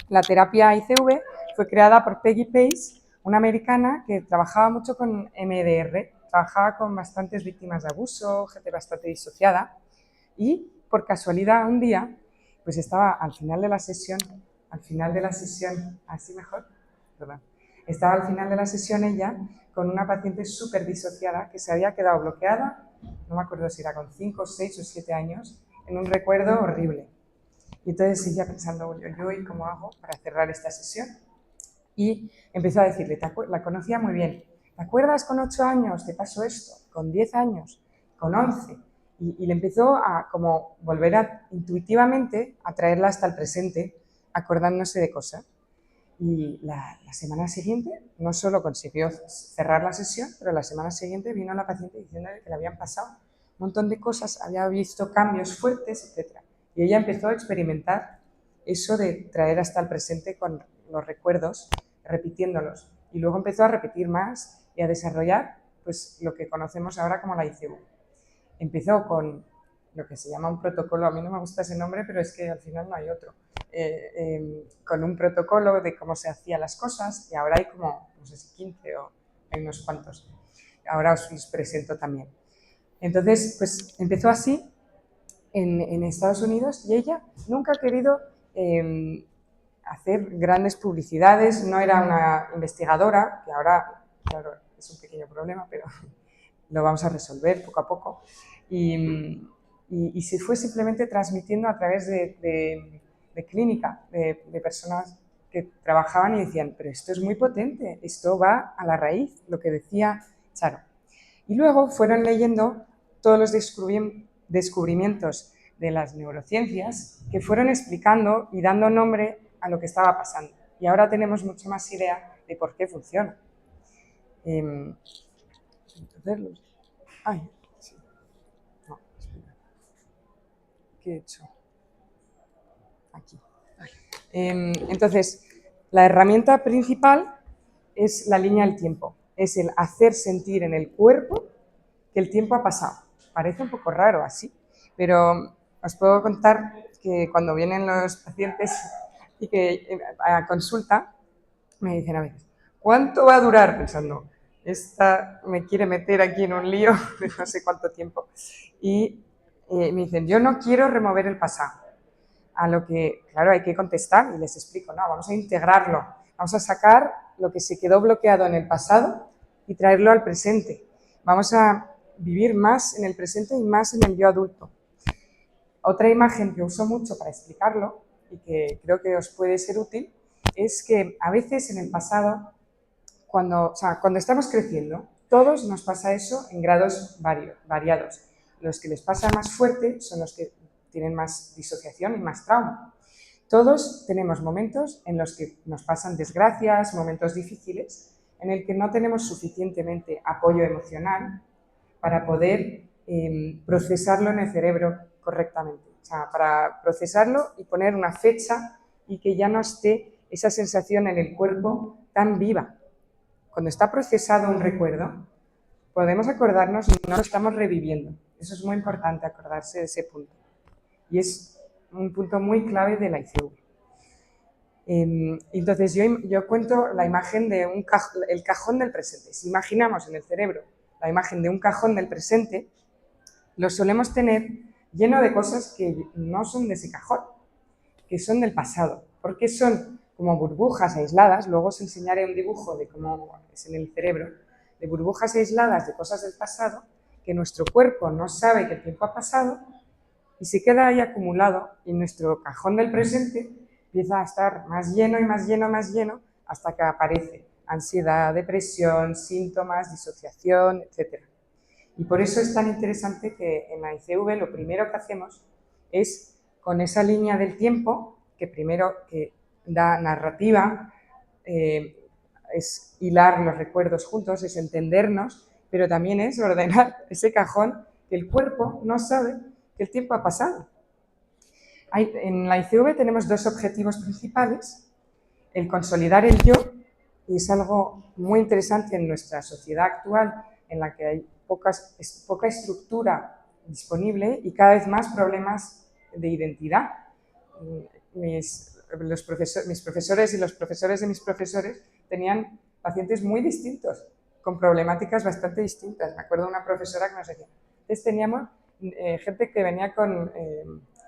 La terapia ICV fue creada por Peggy Pace, una americana que trabajaba mucho con MDR, trabajaba con bastantes víctimas de abuso, gente bastante disociada, y por casualidad un día pues estaba al final de la sesión, así mejor, perdón, estaba al final de la sesión ella con una paciente súper disociada que se había quedado bloqueada, no me acuerdo si era con 5, 6 o 7 años, en un recuerdo horrible. Y entonces ella pensando, yo, ¿y cómo hago para cerrar esta sesión? Y empezó a decirle, la conocía muy bien, ¿te acuerdas con 8 años te pasó esto? Con 10 años, con 11. Y le empezó a como volver intuitivamente a traerla hasta el presente, acordándose de cosas. Y la semana siguiente no solo consiguió cerrar la sesión, pero la semana siguiente vino la paciente diciéndole que le habían pasado un montón de cosas, había visto cambios fuertes, etc. Y ella empezó a experimentar eso de traer hasta el presente con los recuerdos, repitiéndolos. Y luego empezó a repetir más y a desarrollar pues, lo que conocemos ahora como la ICV. Empezó con lo que se llama un protocolo, a mí no me gusta ese nombre, pero es que al final no hay otro, con un protocolo de cómo se hacían las cosas, y ahora hay como, no sé si 15 o hay unos cuantos. Ahora os los presento también. Entonces, pues empezó así en Estados Unidos y ella nunca ha querido hacer grandes publicidades, no era una investigadora, que ahora, claro, es un pequeño problema, pero lo vamos a resolver poco a poco. Y se fue simplemente transmitiendo a través de clínica, de personas que trabajaban y decían, pero esto es muy potente, esto va a la raíz, lo que decía Charo. Y luego fueron leyendo todos los descubrimientos de las neurociencias que fueron explicando y dando nombre a lo que estaba pasando. Y ahora tenemos mucho más idea de por qué funciona. Entonces, ay, sí. No, espera. ¿Qué he hecho? Aquí. Entonces, la herramienta principal es la línea del tiempo. es el hacer sentir en el cuerpo que el tiempo ha pasado. Parece un poco raro así, pero os puedo contar que cuando vienen los pacientes y que a consulta me dicen a veces, ¿cuánto va a durar? Pensando, esta me quiere meter aquí en un lío de no sé cuánto tiempo. Y me dicen, yo no quiero remover el pasado. A lo que, claro, hay que contestar y les explico, no, vamos a integrarlo, vamos a sacar lo que se quedó bloqueado en el pasado y traerlo al presente. Vamos a vivir más en el presente y más en el yo adulto. Otra imagen que uso mucho para explicarlo y que creo que os puede ser útil es que a veces en el pasado, cuando estamos creciendo, todos nos pasa eso en grados variados. Los que les pasa más fuerte son los que tienen más disociación y más trauma. Todos tenemos momentos en los que nos pasan desgracias, momentos difíciles, en el que no tenemos suficientemente apoyo emocional para poder procesarlo en el cerebro correctamente. O sea, para procesarlo y poner una fecha y que ya no esté esa sensación en el cuerpo tan viva. Cuando está procesado un recuerdo, podemos acordarnos y no lo estamos reviviendo. Eso es muy importante, acordarse de ese punto. Y es un punto muy clave de la ICV. Entonces, yo cuento la imagen de el cajón del presente. Si imaginamos en el cerebro la imagen de un cajón del presente, lo solemos tener lleno de cosas que no son de ese cajón, que son del pasado, porque son como burbujas aisladas. Luego os enseñaré un dibujo de cómo es en el cerebro, de burbujas aisladas de cosas del pasado, que nuestro cuerpo no sabe que el tiempo ha pasado y se queda ahí acumulado, y nuestro cajón del presente empieza a estar más lleno y más lleno, más lleno, hasta que aparece ansiedad, depresión, síntomas, disociación, etc. Y por eso es tan interesante que en la ICV lo primero que hacemos es, con esa línea del tiempo, que primero que da narrativa, es hilar los recuerdos juntos, es entendernos, pero también es ordenar ese cajón que el cuerpo no sabe que el tiempo ha pasado. En la ICV tenemos dos objetivos principales: el consolidar el yo, y es algo muy interesante en nuestra sociedad actual, en la que hay poca estructura disponible y cada vez más problemas de identidad. Mis profesores y los profesores de mis profesores tenían pacientes muy distintos, con problemáticas bastante distintas. Me acuerdo de una profesora que nos decía, entonces teníamos gente que venía con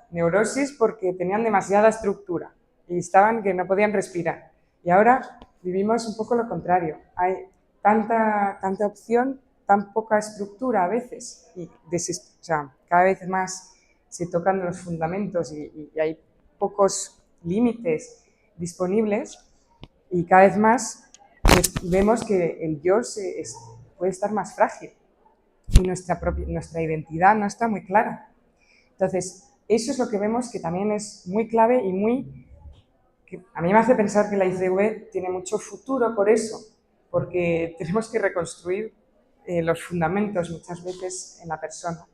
neurosis porque tenían demasiada estructura y estaban que no podían respirar. Y ahora vivimos un poco lo contrario. Hay tanta opción, tan poca estructura a veces, y cada vez más se tocan los fundamentos y hay pocos límites disponibles, y cada vez más pues, vemos que el yo puede estar más frágil y nuestra identidad no está muy clara. Entonces, eso es lo que vemos que también es muy clave y que a mí me hace pensar que la ICV tiene mucho futuro por eso, porque tenemos que reconstruir los fundamentos muchas veces en la persona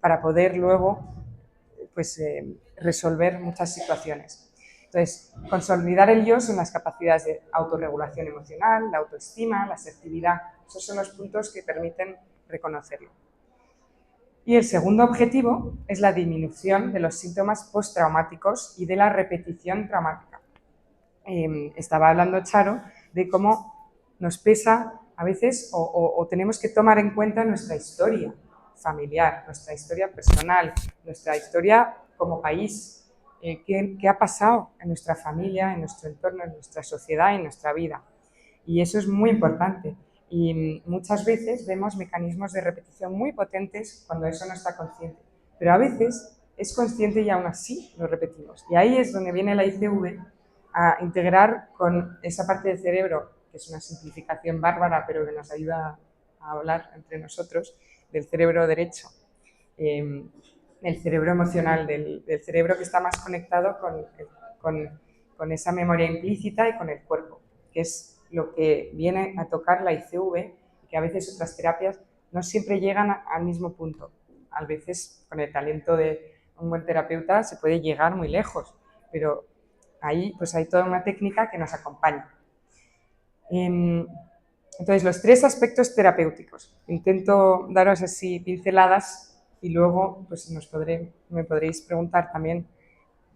para poder luego resolver muchas situaciones. Entonces, consolidar el yo son las capacidades de autorregulación emocional, la autoestima, la asertividad. Esos son los puntos que permiten reconocerlo. Y el segundo objetivo es la disminución de los síntomas postraumáticos y de la repetición traumática. Estaba hablando Charo de cómo nos pesa a veces o tenemos que tomar en cuenta nuestra historia familiar, nuestra historia personal, nuestra historia como país, qué ha pasado en nuestra familia, en nuestro entorno, en nuestra sociedad, en nuestra vida. Y eso es muy importante. Y muchas veces vemos mecanismos de repetición muy potentes cuando eso no está consciente. Pero a veces es consciente y aún así lo repetimos. Y ahí es donde viene la ICV a integrar con esa parte del cerebro, que es una simplificación bárbara, pero que nos ayuda a hablar entre nosotros, del cerebro derecho, el cerebro emocional, del cerebro que está más conectado con esa memoria implícita y con el cuerpo, que es lo que viene a tocar la ICV, que a veces otras terapias no siempre llegan al mismo punto. A veces, con el talento de un buen terapeuta, se puede llegar muy lejos, pero ahí pues hay toda una técnica que nos acompaña. Entonces, los 3 aspectos terapéuticos. Intento daros así pinceladas y luego pues, me podréis preguntar también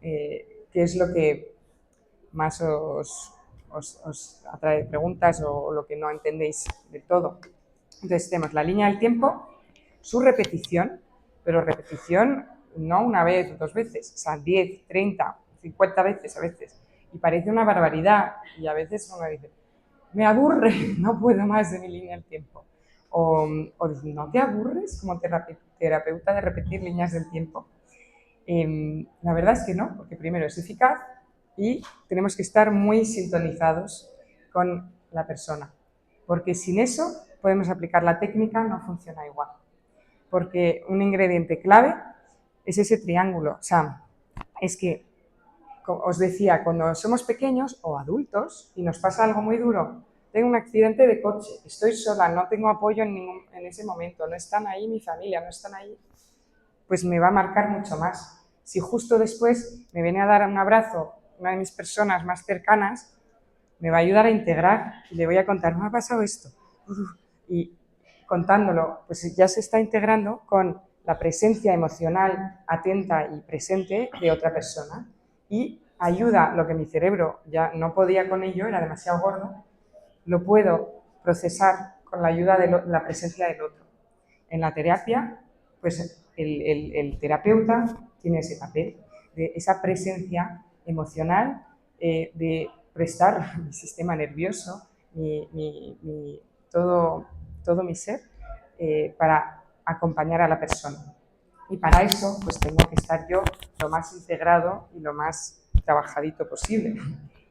qué es lo que más os atrae preguntas o lo que no entendéis del todo. Entonces, tenemos la línea del tiempo, su repetición, pero repetición no una vez o 2 veces, o sea, 10, 30, 50 veces a veces. Y parece una barbaridad y a veces uno dice, me aburre, no puedo más de mi línea del tiempo. O ¿no te aburres como terapeuta de repetir líneas del tiempo? La verdad es que no, porque primero es eficaz y tenemos que estar muy sintonizados con la persona, porque sin eso podemos aplicar la técnica, no funciona igual, porque un ingrediente clave es ese triángulo. O sea, es que, como os decía, cuando somos pequeños o adultos y nos pasa algo muy duro, tengo un accidente de coche, estoy sola, no tengo apoyo en ese momento, no están ahí mi familia, no están ahí, pues me va a marcar mucho más. Si justo después me viene a dar un abrazo una de mis personas más cercanas, me va a ayudar a integrar y le voy a contar, me ha pasado esto. Y contándolo, pues ya se está integrando con la presencia emocional atenta y presente de otra persona y ayuda lo que mi cerebro ya no podía con ello, era demasiado gordo, lo puedo procesar con la ayuda de la presencia del otro. En la terapia, pues el terapeuta tiene ese papel, de esa presencia emocional, de prestar mi sistema nervioso, todo mi ser, para acompañar a la persona. Y para eso, pues tengo que estar yo lo más integrado y lo más trabajadito posible,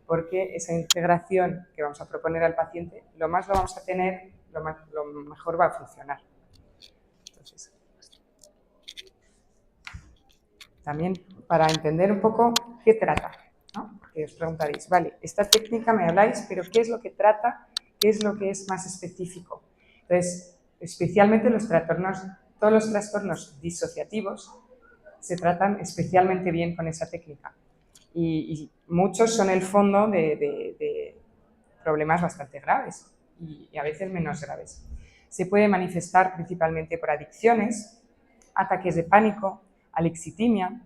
porque esa integración que vamos a proponer al paciente, lo más lo vamos a tener, lo mejor va a funcionar. Entonces, también para entender un poco qué trata, ¿no? Porque os preguntaréis, vale, esta técnica me habláis, pero ¿qué es lo que trata? ¿Qué es lo que es más específico? Entonces, especialmente todos los trastornos disociativos se tratan especialmente bien con esa técnica. Y muchos son el fondo de problemas bastante graves y a veces menos graves. Se puede manifestar principalmente por adicciones, ataques de pánico, alexitimia,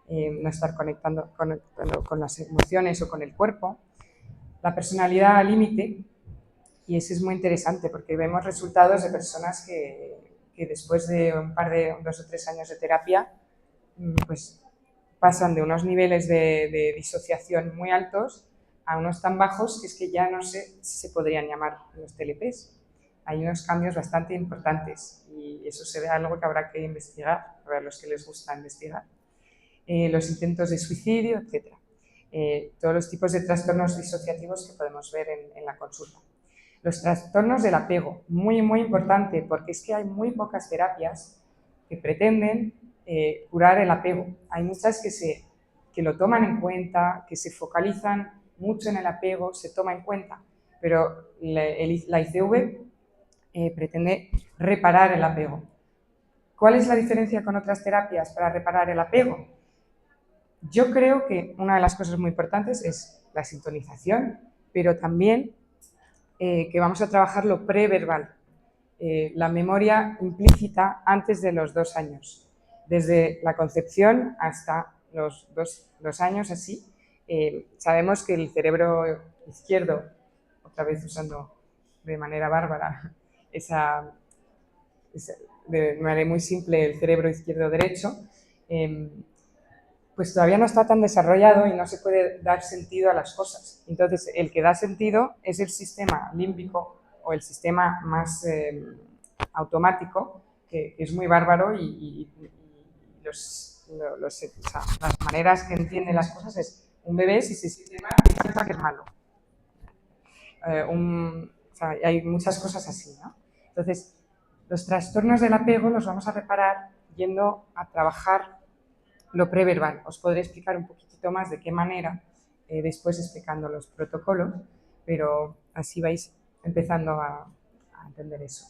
no estar conectando con las emociones o con el cuerpo, la personalidad al límite, y eso es muy interesante porque vemos resultados de personas que después de 2 o 3 años de terapia, pues pasan de unos niveles de disociación muy altos a unos tan bajos que es que ya no sé si se podrían llamar los TLPs. Hay unos cambios bastante importantes y eso será algo que habrá que investigar para los que les gusta investigar. Los intentos de suicidio, etc. Todos los tipos de trastornos disociativos que podemos ver en la consulta. Los trastornos del apego, muy, muy importante, porque es que hay muy pocas terapias que pretenden curar el apego. Hay muchas que lo toman en cuenta, que se focalizan mucho en el apego, se toma en cuenta, pero la ICV pretende reparar el apego. ¿Cuál es la diferencia con otras terapias para reparar el apego? Yo creo que una de las cosas muy importantes es la sintonización, pero también que vamos a trabajar lo preverbal, la memoria implícita antes de los 2 años. Desde la concepción hasta los 2 años así, sabemos que el cerebro izquierdo, otra vez usando de manera bárbara de manera muy simple el cerebro izquierdo-derecho, pues todavía no está tan desarrollado y no se puede dar sentido a las cosas. Entonces, el que da sentido es el sistema límbico o el sistema más automático, que es muy bárbaro y las maneras que entiende las cosas es un bebé si se siente mal piensa que es malo. Hay muchas cosas así, ¿no? Entonces, los trastornos del apego los vamos a reparar yendo a trabajar lo preverbal. Os podré explicar un poquitito más de qué manera, después explicando los protocolos, pero así vais empezando a entender eso.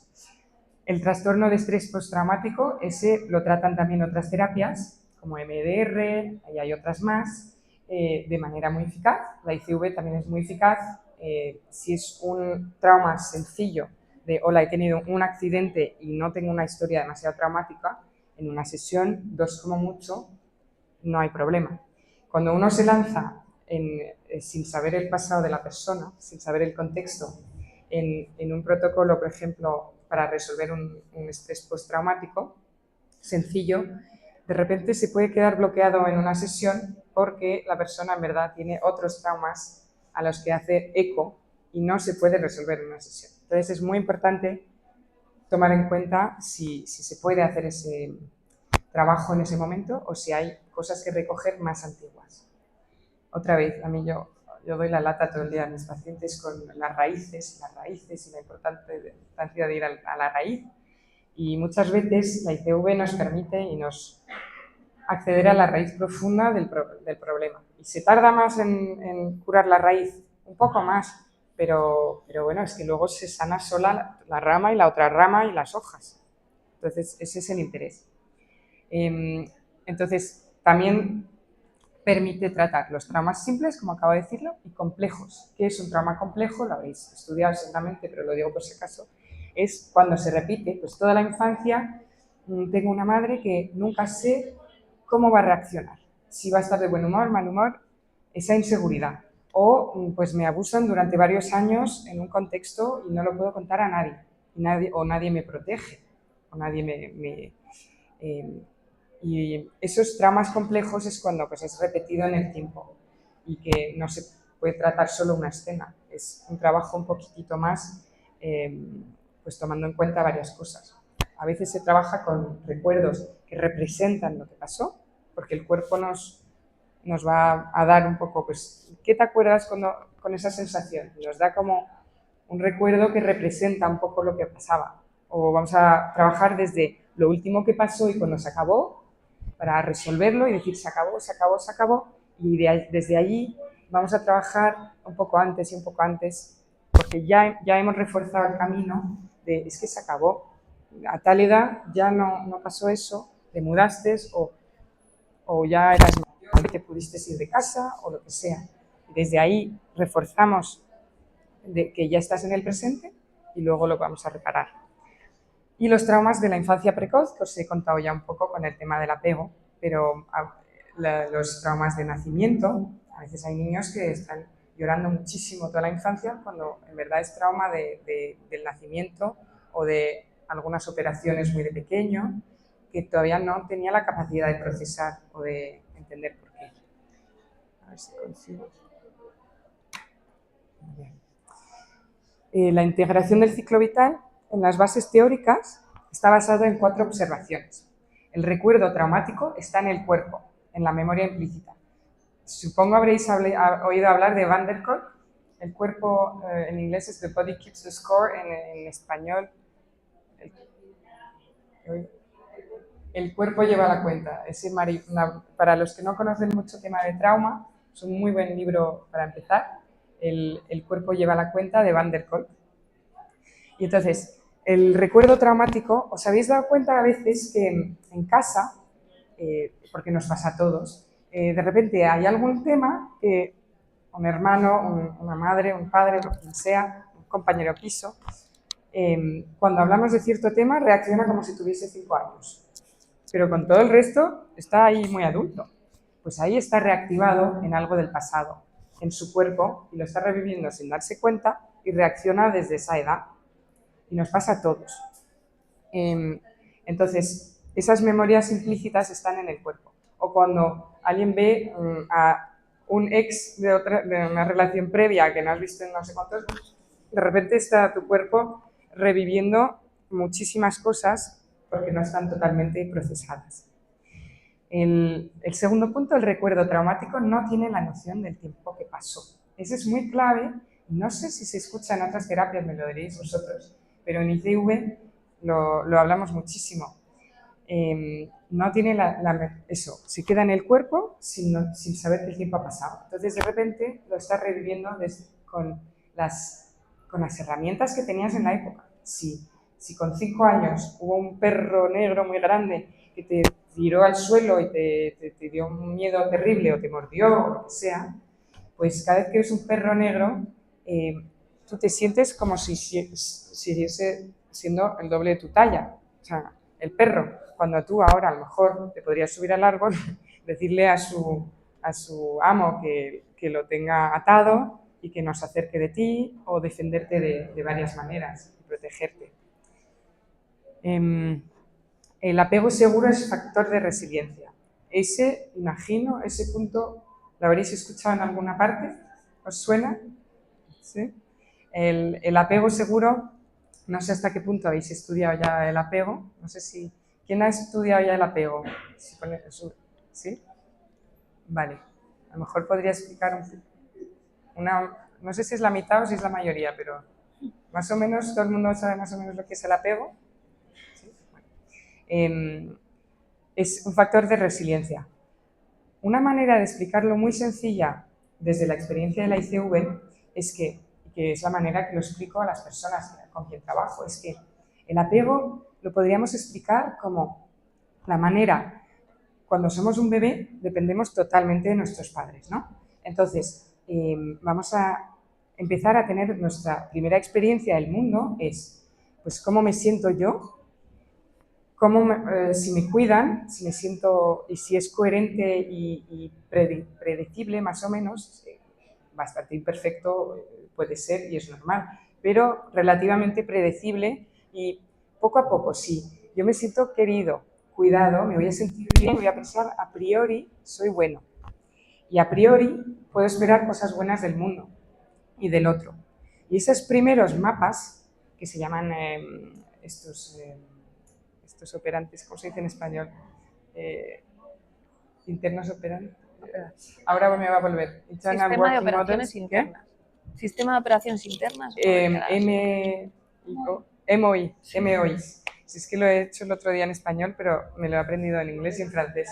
El trastorno de estrés postraumático, ese lo tratan también otras terapias, como MDR, y hay otras más, de manera muy eficaz. La ICV también es muy eficaz si es un trauma sencillo, de hola, he tenido un accidente y no tengo una historia demasiado traumática, en una sesión, 2 como mucho, no hay problema. Cuando uno se lanza sin saber el pasado de la persona, sin saber el contexto, en un protocolo, por ejemplo, para resolver un estrés postraumático sencillo, de repente se puede quedar bloqueado en una sesión porque la persona en verdad tiene otros traumas a los que hace eco y no se puede resolver en una sesión. Entonces es muy importante tomar en cuenta si se puede hacer ese trabajo en ese momento o si hay cosas que recoger más antiguas. Otra vez, a mí yo doy la lata todo el día a mis pacientes con las raíces y la importancia de ir a la raíz. Y muchas veces la ICV nos permite y nos acceder a la raíz profunda del problema. Y se tarda más en curar la raíz, un poco más, pero bueno, es que luego se sana sola la rama y la otra rama y las hojas. Entonces, ese es el interés. Entonces, también permite tratar los traumas simples, como acabo de decirlo, y complejos. ¿Qué es un trauma complejo? Lo habéis estudiado seguramente, pero lo digo por si acaso. Es cuando se repite, pues toda la infancia tengo una madre que nunca sé cómo va a reaccionar. Si va a estar de buen humor, mal humor, esa inseguridad. O pues me abusan durante varios años en un contexto y no lo puedo contar a nadie, o nadie me protege, o nadie y esos traumas complejos es cuando pues, es repetido en el tiempo y que no se puede tratar solo una escena. Es un trabajo un poquitito más, pues tomando en cuenta varias cosas. A veces se trabaja con recuerdos que representan lo que pasó, porque el cuerpo nos va a dar un poco, pues, ¿qué te acuerdas con esa sensación? Nos da como un recuerdo que representa un poco lo que pasaba. O vamos a trabajar desde lo último que pasó y cuando se acabó, para resolverlo y decir se acabó, se acabó, se acabó, y desde allí vamos a trabajar un poco antes y un poco antes, porque ya hemos reforzado el camino de es que se acabó, a tal edad ya no pasó eso, te mudaste o ya eras mayor, que pudiste ir de casa o lo que sea. Desde ahí reforzamos de que ya estás en el presente y luego lo vamos a reparar. Y los traumas de la infancia precoz, que os he contado ya un poco con el tema del apego, pero los traumas de nacimiento, a veces hay niños que están llorando muchísimo toda la infancia cuando en verdad es trauma del nacimiento o de algunas operaciones muy de pequeño que todavía no tenía la capacidad de procesar o de entender por qué. A ver si consigo. La integración del ciclo vital en las bases teóricas está basado en 4 observaciones. El recuerdo traumático está en el cuerpo, en la memoria implícita. Supongo habréis oído hablar de Van der Kolk. El cuerpo, en inglés es The Body Keeps the Score, en español el cuerpo lleva la cuenta. Para los que no conocen mucho tema de trauma, es un muy buen libro para empezar. El cuerpo lleva la cuenta de Van der Kolk. Y entonces, el recuerdo traumático, ¿os habéis dado cuenta a veces que en casa, porque nos pasa a todos, de repente hay algún tema que un hermano, una madre, un padre, lo que sea, un compañero de piso, cuando hablamos de cierto tema reacciona como si tuviese 5 años. Pero con todo el resto está ahí muy adulto. Pues ahí está reactivado en algo del pasado, en su cuerpo, y lo está reviviendo sin darse cuenta y reacciona desde esa edad. Y nos pasa a todos. Entonces, esas memorias implícitas están en el cuerpo. O cuando alguien ve a un ex de una relación previa que no has visto en no sé cuántos, de repente está tu cuerpo reviviendo muchísimas cosas porque no están totalmente procesadas. El segundo punto, el recuerdo traumático, no tiene la noción del tiempo que pasó. Ese es muy clave. No sé si se escucha en otras terapias, me lo diréis vosotros, pero en ICV lo hablamos muchísimo. No tiene eso, se queda en el cuerpo sin saber que el tiempo ha pasado. Entonces, de repente, lo estás reviviendo con las herramientas que tenías en la época. Si con 5 años hubo un perro negro muy grande que te tiró al suelo y te dio un miedo terrible o te mordió o lo que sea, pues cada vez que ves un perro negro tú te sientes como si siguiese siendo el doble de tu talla. O sea, el perro, cuando tú ahora a lo mejor te podrías subir al árbol, decirle a su amo que lo tenga atado y que no se acerque de ti, o defenderte de varias maneras y protegerte. El apego seguro es factor de resiliencia. Imagino, ese punto, ¿lo habréis escuchado en alguna parte? ¿Os suena? ¿Sí? El apego seguro, no sé hasta qué punto habéis estudiado ya el apego, no sé si... ¿Quién ha estudiado ya el apego? ¿Sí? Vale, a lo mejor podría explicar no sé si es la mitad o si es la mayoría, pero más o menos todo el mundo sabe más o menos lo que es el apego. ¿Sí? Bueno. Es un factor de resiliencia. Una manera de explicarlo muy sencilla desde la experiencia de la ICV es que es la manera que lo explico a las personas con quien trabajo, es que el apego lo podríamos explicar como la manera, cuando somos un bebé dependemos totalmente de nuestros padres, ¿no? Entonces, vamos a empezar a tener nuestra primera experiencia del mundo, es pues cómo me siento yo, si me cuidan, si me siento y si es coherente y predecible más o menos, bastante imperfecto puede ser y es normal, pero relativamente predecible y poco a poco, si yo me siento querido, cuidado, me voy a sentir bien, voy a pensar a priori soy bueno y a priori puedo esperar cosas buenas del mundo y del otro. Y esos primeros mapas, que se llaman estos operantes, ¿cómo se dice en español? Internos operantes. Ahora me va a volver. Sistema de operaciones internas. ¿Qué? Sistema de operaciones internas. MOI. Si es que lo he hecho el otro día en español, pero me lo he aprendido en inglés y en francés.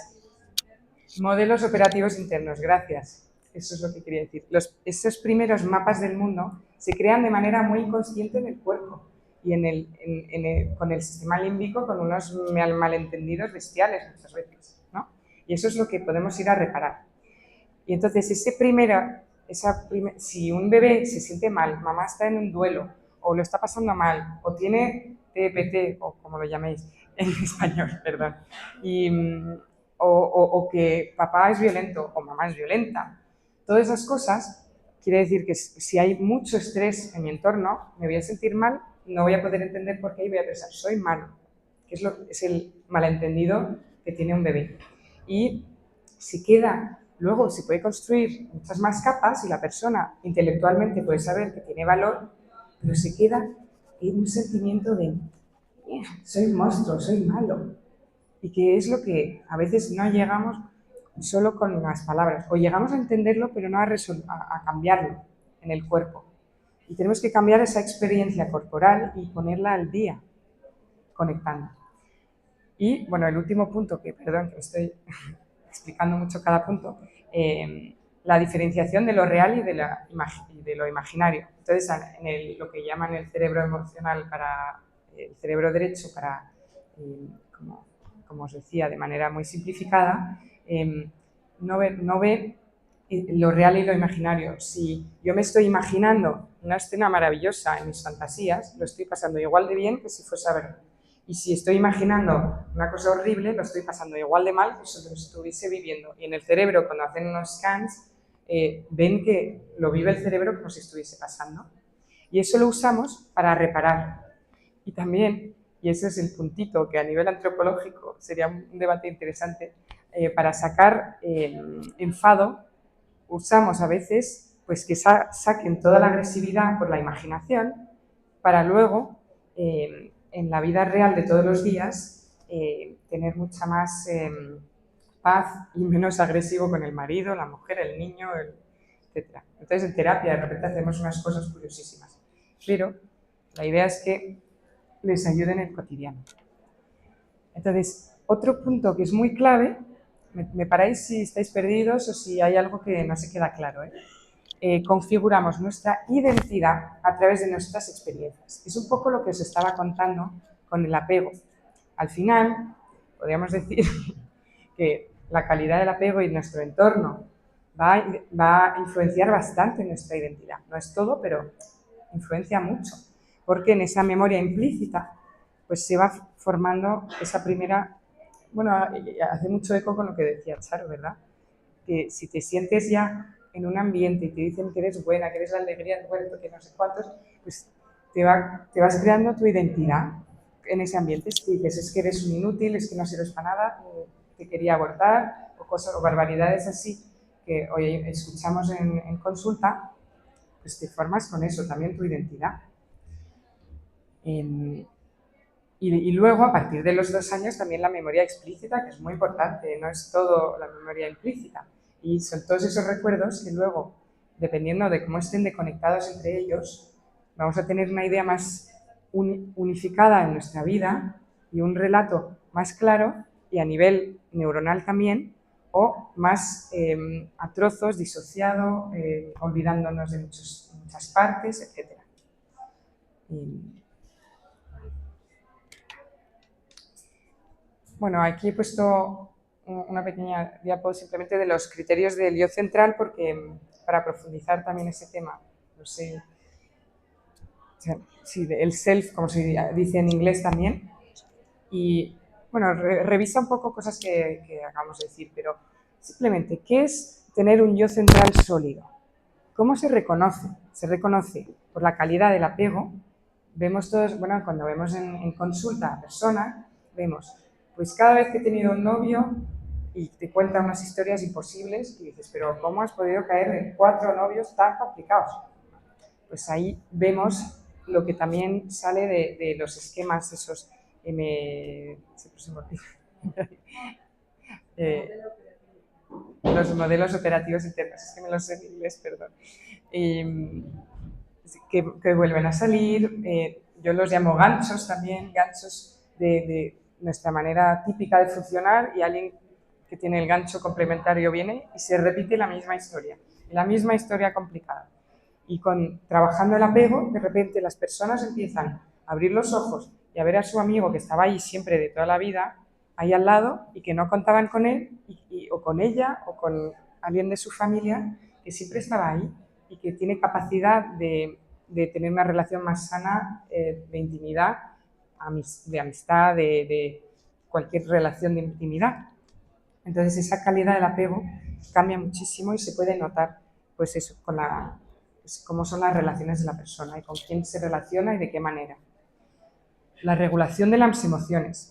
Modelos operativos internos, gracias. Eso es lo que quería decir. Esos primeros mapas del mundo se crean de manera muy inconsciente en el cuerpo y con el sistema límbico, con unos malentendidos bestiales muchas veces, ¿no? Y eso es lo que podemos ir a reparar. Y entonces si un bebé se siente mal, mamá está en un duelo, o lo está pasando mal, o tiene TPT, o como lo llaméis en español, perdón, o que papá es violento o mamá es violenta, todas esas cosas, quiere decir que si hay mucho estrés en mi entorno, me voy a sentir mal, no voy a poder entender por qué y voy a pensar, soy malo, que es el malentendido que tiene un bebé. Y si queda, luego se puede construir muchas más capas y la persona intelectualmente puede saber que tiene valor, pero se queda en un sentimiento de soy un monstruo, soy malo. Y que es lo que a veces no llegamos solo con las palabras, o llegamos a entenderlo pero no a cambiarlo en el cuerpo. Y tenemos que cambiar esa experiencia corporal y ponerla al día, conectando. Y bueno, el último punto, perdón, que estoy explicando mucho cada punto, la diferenciación de lo real y de lo imaginario. Entonces, lo que llaman el cerebro emocional el cerebro derecho como os decía, de manera muy simplificada, no ve lo real y lo imaginario. Si yo me estoy imaginando una escena maravillosa en mis fantasías, lo estoy pasando igual de bien que si fuese a verlo. Y si estoy imaginando una cosa horrible, lo estoy pasando igual de mal que si lo estuviese viviendo. Y en el cerebro, cuando hacen unos scans, ven que lo vive el cerebro como si estuviese pasando. Y eso lo usamos para reparar. Y también, y ese es el puntito que a nivel antropológico sería un debate interesante, para sacar enfado, usamos a veces pues que saquen toda la agresividad por la imaginación para luego, en la vida real de todos los días, tener mucha más paz y menos agresivo con el marido, la mujer, el niño, etc. Entonces, en terapia de repente hacemos unas cosas curiosísimas, pero la idea es que les ayude en el cotidiano. Entonces, otro punto que es muy clave, me paráis si estáis perdidos o si hay algo que no se queda claro, configuramos nuestra identidad a través de nuestras experiencias. Es un poco lo que os estaba contando con el apego. Al final, podríamos decir que la calidad del apego y nuestro entorno va a influenciar bastante nuestra identidad. No es todo, pero influencia mucho, porque en esa memoria implícita pues se va formando esa primera... Bueno, hace mucho eco con lo que decía Charo, ¿verdad? Que si te sientes ya en un ambiente y te dicen que eres buena, que eres la alegría del huerto, que no sé cuántos, pues te vas creando tu identidad en ese ambiente. Si dices, es que eres un inútil, es que no sirves para nada, te quería abortar, o cosas, o barbaridades así que hoy escuchamos en consulta, pues te formas con eso, también tu identidad. Y luego, a partir de los 2 años, también la memoria explícita, que es muy importante, no es todo la memoria implícita. Y son todos esos recuerdos que luego, dependiendo de cómo estén conectados entre ellos, vamos a tener una idea más unificada en nuestra vida y un relato más claro y a nivel neuronal también, o más a trozos, disociado, olvidándonos de muchas partes, etc. Bueno, aquí he puesto una pequeña diapo simplemente de los criterios del yo central, porque para profundizar también ese tema, no sé, sí, el self, como se dice en inglés también, y bueno, revisa un poco cosas que acabamos de decir, pero simplemente, ¿qué es tener un yo central sólido? ¿Cómo se reconoce? Se reconoce por la calidad del apego. Vemos todos, bueno, cuando vemos en consulta a personas, vemos, pues cada vez que he tenido un novio y te cuenta unas historias imposibles y dices, pero ¿cómo has podido caer en 4 novios tan complicados? Pues ahí vemos lo que también sale de los esquemas esos los modelos operativos internos, es que me los sé en inglés, perdón, que vuelven a salir. Yo los llamo ganchos también, ganchos de nuestra manera típica de funcionar, y alguien que tiene el gancho complementario viene y se repite la misma historia complicada. Y trabajando el apego, de repente las personas empiezan a abrir los ojos y a ver a su amigo que estaba ahí siempre de toda la vida, ahí al lado, y que no contaban con él, o con ella, o con alguien de su familia, que siempre estaba ahí y que tiene capacidad de tener una relación más sana, de intimidad, de amistad, de cualquier relación de intimidad. Entonces esa calidad del apego cambia muchísimo y se puede notar, pues eso, cómo son las relaciones de la persona y con quién se relaciona y de qué manera. La regulación de las emociones.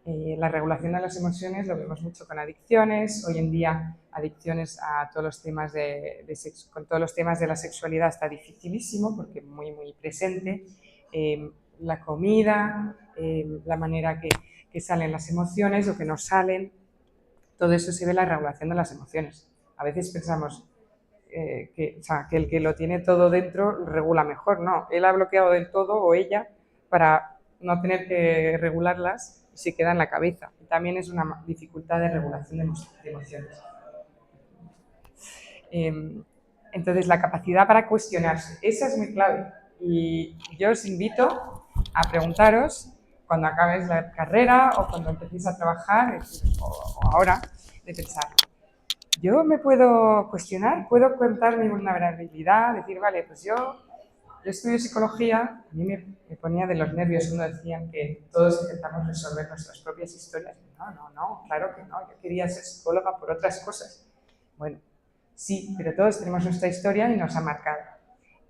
La regulación de las emociones lo vemos mucho con adicciones. Hoy en día, adicciones a todos los temas con todos los temas de la sexualidad está dificilísimo porque muy, muy presente. La comida, la manera que salen las emociones o que no salen, todo eso se ve en la regulación de las emociones. A veces pensamos que el que lo tiene todo dentro regula mejor. No, él ha bloqueado del todo, o ella, para no tener que regularlas y se queda en la cabeza. Y también es una dificultad de regulación de emociones. Entonces, la capacidad para cuestionarse, esa es muy clave. Y yo os invito a preguntaros, cuando acabes la carrera o cuando empecéis a trabajar, o ahora, de pensar, ¿yo me puedo cuestionar? ¿Puedo contar mi vulnerabilidad? Decir, vale, pues yo estudio psicología, a mí me ponía de los nervios cuando decían que todos intentamos resolver nuestras propias historias. No, claro que no, yo quería ser psicóloga por otras cosas. Bueno, sí, pero todos tenemos nuestra historia y nos ha marcado.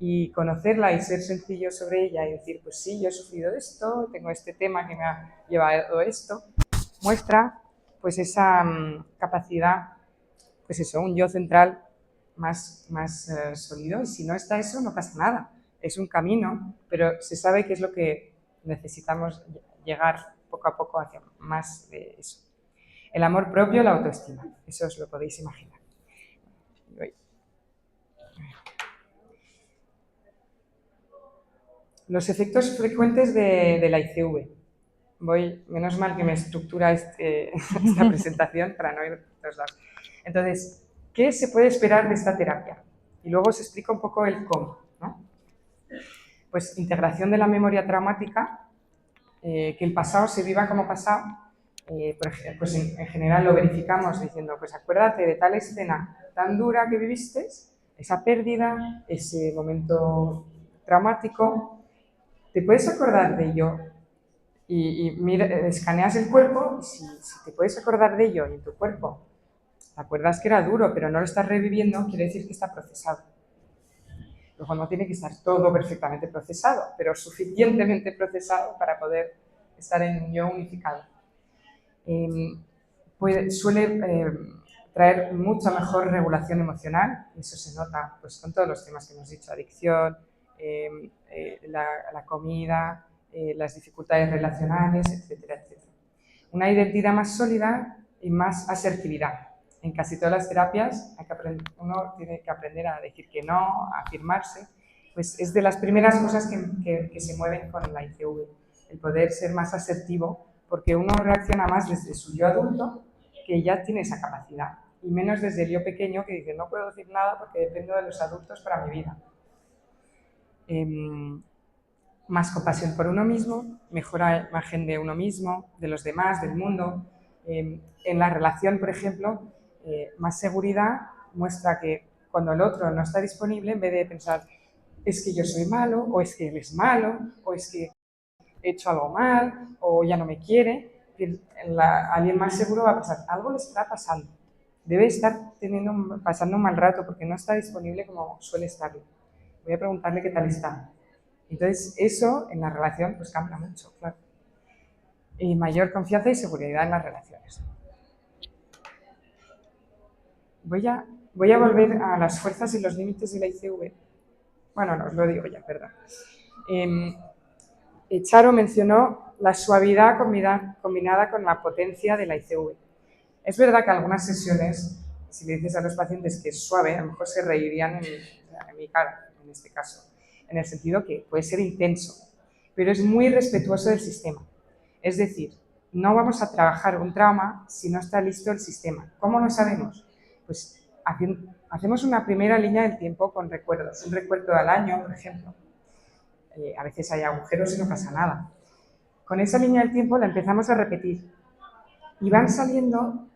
Y conocerla y ser sencillo sobre ella y decir, pues sí, yo he sufrido de esto, tengo este tema que me ha llevado a esto, muestra pues esa capacidad, pues eso, un yo central más sólido. Y si no está eso, no pasa nada. Es un camino, pero se sabe que es lo que necesitamos llegar poco a poco hacia más de eso. El amor propio, la autoestima, eso os lo podéis imaginar. Los efectos frecuentes de la ICV. Menos mal que me estructura esta presentación para no ir a todos lados. Entonces, ¿qué se puede esperar de esta terapia? Y luego os explico un poco el cómo, ¿no? Pues integración de la memoria traumática, que el pasado se viva como pasado. Pues en general lo verificamos diciendo, pues acuérdate de tal escena tan dura que viviste, esa pérdida, ese momento traumático, te puedes acordar de ello y mira, escaneas el cuerpo y si te puedes acordar de ello y en tu cuerpo te acuerdas que era duro, pero no lo estás reviviendo, quiere decir que está procesado. Luego no tiene que estar todo perfectamente procesado, pero suficientemente procesado para poder estar en un yo unificado. Suele traer mucha mejor regulación emocional, y eso se nota pues, con todos los temas que hemos dicho, adicción, la comida, las dificultades relacionales, etcétera, etcétera. Una identidad más sólida y más asertividad. En casi todas las terapias uno tiene que aprender a decir que no, a afirmarse, pues es de las primeras cosas que se mueven con la ICV, el poder ser más asertivo, porque uno reacciona más desde su yo adulto, que ya tiene esa capacidad, y menos desde el yo pequeño que dice no puedo decir nada porque dependo de los adultos para mi vida. Más compasión por uno mismo, mejora imagen de uno mismo, de los demás, del mundo. En la relación, por ejemplo, más seguridad muestra que cuando el otro no está disponible, en vez de pensar es que yo soy malo, o es que él es malo, o es que he hecho algo mal, o ya no me quiere, alguien más seguro va a pensar, algo le está pasando, debe estar pasando un mal rato porque no está disponible como suele estarlo. Voy a preguntarle qué tal está. Entonces, eso en la relación pues cambia mucho, claro. Y mayor confianza y seguridad en las relaciones. Voy a volver a las fuerzas y los límites de la ICV. Bueno, no, os lo digo ya, perdón. Charo mencionó la suavidad combinada con la potencia de la ICV. Es verdad que algunas sesiones, si le dices a los pacientes que es suave, a lo mejor se reirían en mi cara, en este caso, en el sentido que puede ser intenso, pero es muy respetuoso del sistema. Es decir, no vamos a trabajar un trauma si no está listo el sistema. ¿Cómo lo sabemos? Pues hacemos una primera línea del tiempo con recuerdos, un recuerdo al año, por ejemplo. A veces hay agujeros y no pasa nada. Con esa línea del tiempo la empezamos a repetir y van saliendo,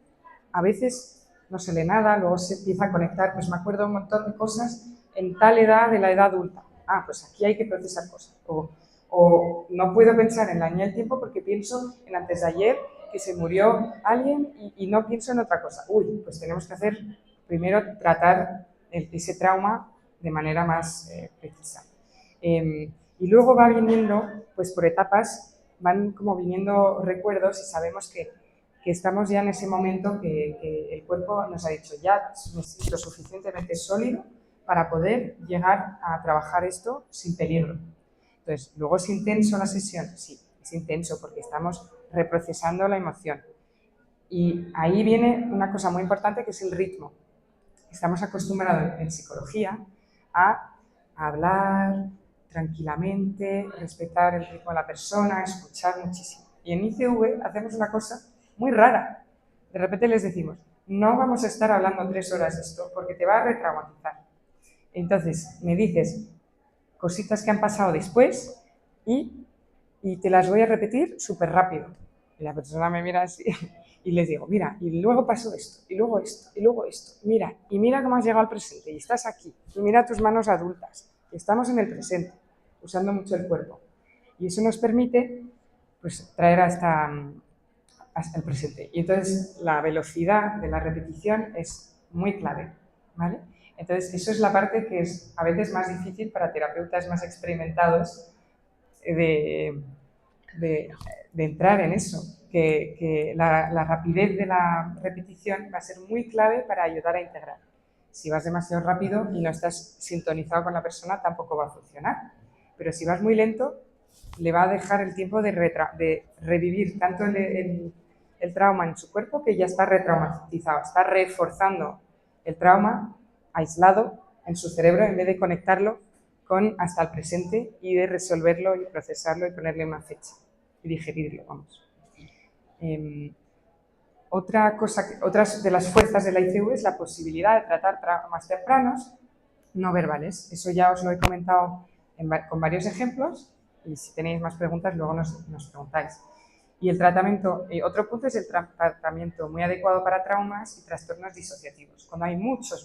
a veces no se lee nada, luego se empieza a conectar, pues me acuerdo un montón de cosas en tal edad de la edad adulta. Ah, pues aquí hay que procesar cosas. O no puedo pensar en la línea del tiempo porque pienso en antes de ayer que se murió alguien y no pienso en otra cosa. Uy, pues tenemos que hacer, primero tratar ese trauma de manera más precisa. Y luego va viniendo, pues por etapas, van como viniendo recuerdos y sabemos que estamos ya en ese momento que el cuerpo nos ha dicho ya me siento suficientemente sólido para poder llegar a trabajar esto sin peligro. Entonces, luego es intenso la sesión, sí, es intenso porque estamos reprocesando la emoción. Y ahí viene una cosa muy importante que es el ritmo. Estamos acostumbrados en psicología a hablar tranquilamente, respetar el ritmo de la persona, escuchar muchísimo. Y en ICV hacemos una cosa muy rara. De repente les decimos, no vamos a estar hablando 3 horas de esto porque te va a retraumatizar. Entonces, me dices cositas que han pasado después y te las voy a repetir súper rápido. Y la persona me mira así y les digo, mira, y luego pasó esto, y luego esto, y luego esto. Mira, y mira cómo has llegado al presente y estás aquí. Y mira tus manos adultas. Y estamos en el presente, usando mucho el cuerpo. Y eso nos permite pues, traer hasta el presente. Y entonces la velocidad de la repetición es muy clave, ¿vale? Entonces eso es la parte que es a veces más difícil para terapeutas más experimentados de entrar en eso, que la rapidez de la repetición va a ser muy clave para ayudar a integrar. Si vas demasiado rápido y no estás sintonizado con la persona, tampoco va a funcionar. Pero si vas muy lento, le va a dejar el tiempo de revivir tanto el trauma en su cuerpo que ya está retraumatizado, está reforzando el trauma aislado en su cerebro en vez de conectarlo con hasta el presente y de resolverlo y procesarlo y ponerle una fecha y digerirlo, vamos. Otras de las fuerzas de la ICV es la posibilidad de tratar traumas tempranos no verbales. Eso ya os lo he comentado con varios ejemplos y si tenéis más preguntas luego nos preguntáis. Y el tratamiento, otro punto es el tratamiento muy adecuado para traumas y trastornos disociativos. Cuando hay muchos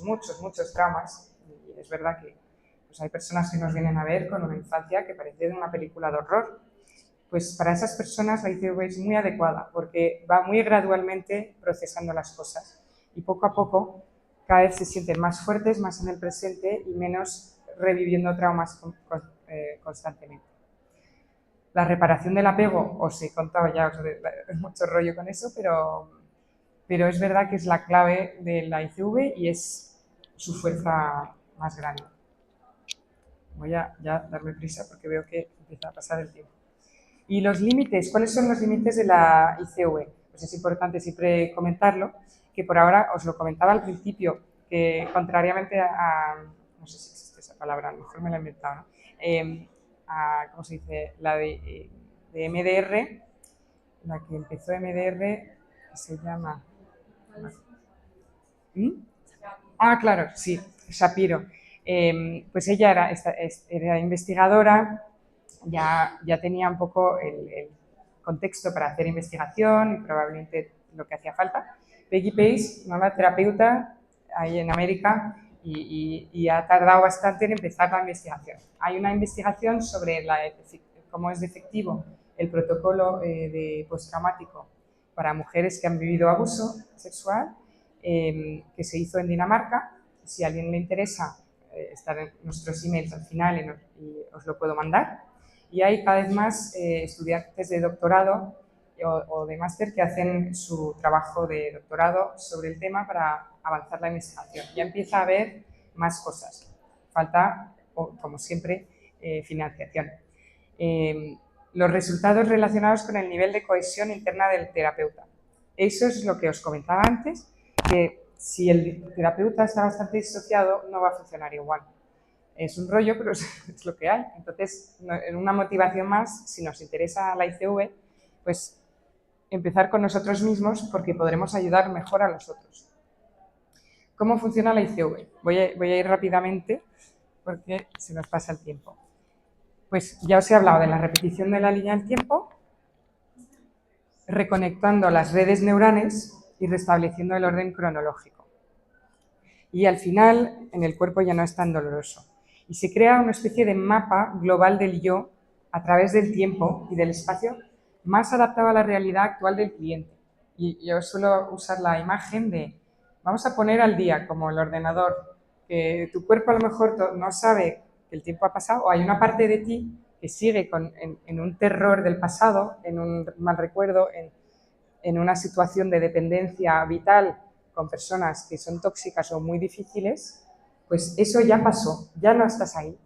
traumas, y es verdad que pues hay personas que nos vienen a ver con una infancia que parece de una película de horror, pues para esas personas la ICV es muy adecuada porque va muy gradualmente procesando las cosas y poco a poco cada vez se sienten más fuertes, más en el presente y menos reviviendo traumas constantemente. La reparación del apego, os he contado ya, os doy mucho rollo con eso, pero es verdad que es la clave de la ICV y es su fuerza más grande. Voy a ya darme prisa porque veo que empieza a pasar el tiempo. Y los límites, ¿cuáles son los límites de la ICV? Pues es importante siempre comentarlo, que por ahora os lo comentaba al principio, que contrariamente no sé si existe esa palabra, a lo mejor me la he inventado, ¿no? ¿Cómo se dice? La de MDR, la que empezó MDR, se llama... ¿Mm? Ah, claro, sí, Shapiro. Pues ella era investigadora, ya tenía un poco el contexto para hacer investigación y probablemente lo que hacía falta. Peggy Pace, nueva terapeuta ahí en América, y ha tardado bastante en empezar la investigación. Hay una investigación sobre cómo es de efectivo el protocolo de postraumático para mujeres que han vivido abuso sexual, que se hizo en Dinamarca. Si a alguien le interesa, estar en nuestros emails al final y os lo puedo mandar. Y hay cada vez más estudiantes de doctorado o de máster que hacen su trabajo de doctorado sobre el tema para avanzar la investigación. Ya empieza a haber más cosas. Falta, como siempre, financiación. Los resultados relacionados con el nivel de cohesión interna del terapeuta. Eso es lo que os comentaba antes, que si el terapeuta está bastante disociado, no va a funcionar igual. Es un rollo, pero es lo que hay. Entonces, en una motivación más, si nos interesa la ICV, pues empezar con nosotros mismos porque podremos ayudar mejor a los otros. ¿Cómo funciona la ICV? Voy a ir rápidamente porque se nos pasa el tiempo. Pues ya os he hablado de la repetición de la línea del tiempo, reconectando las redes neurales y restableciendo el orden cronológico. Y al final, en el cuerpo ya no es tan doloroso. Y se crea una especie de mapa global del yo a través del tiempo y del espacio más adaptado a la realidad actual del cliente. Y yo suelo usar la imagen de, vamos a poner al día, como el ordenador, que tu cuerpo a lo mejor no sabe que el tiempo ha pasado, o hay una parte de ti que sigue en un terror del pasado, en un mal recuerdo, en una situación de dependencia vital con personas que son tóxicas o muy difíciles, pues eso ya pasó, ya no estás ahí.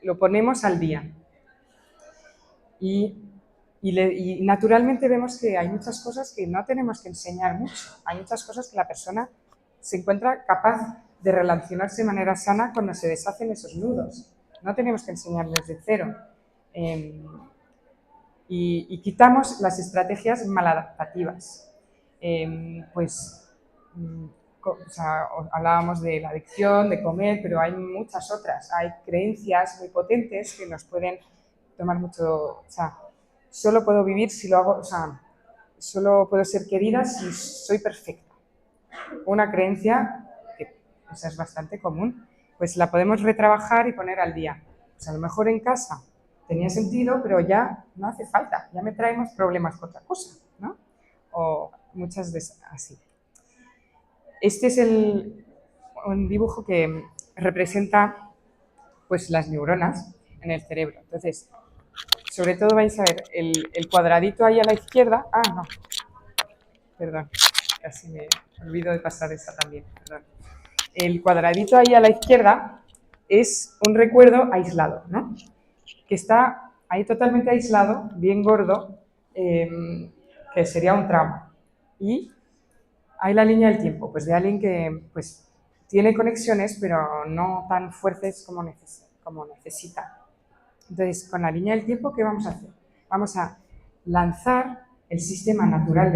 Lo ponemos al día. Y naturalmente vemos que hay muchas cosas que no tenemos que enseñar mucho. Hay muchas cosas que la persona se encuentra capaz de relacionarse de manera sana cuando se deshacen esos nudos. No tenemos que enseñarles de cero. Y quitamos las estrategias maladaptativas. Hablábamos de la adicción, de comer, pero hay muchas otras. Hay creencias muy potentes que nos pueden tomar mucho... solo puedo vivir si lo hago... solo puedo ser querida si soy perfecta. Una creencia que es bastante común, pues la podemos retrabajar y poner al día. Pues a lo mejor en casa tenía sentido, pero ya no hace falta, ya me traemos problemas con otra cosa, ¿no? O muchas veces así. Este es un dibujo que representa pues las neuronas en el cerebro. Entonces, sobre todo vais a ver el cuadradito ahí a la izquierda. Ah, no. Perdón, casi me olvido de pasar esa también. Perdón. El cuadradito ahí a la izquierda es un recuerdo aislado, ¿no? Que está ahí totalmente aislado, bien gordo, que sería un trauma. Y hay la línea del tiempo, pues de alguien que pues, tiene conexiones, pero no tan fuertes como necesita. Entonces, con la línea del tiempo, ¿qué vamos a hacer? Vamos a lanzar el sistema natural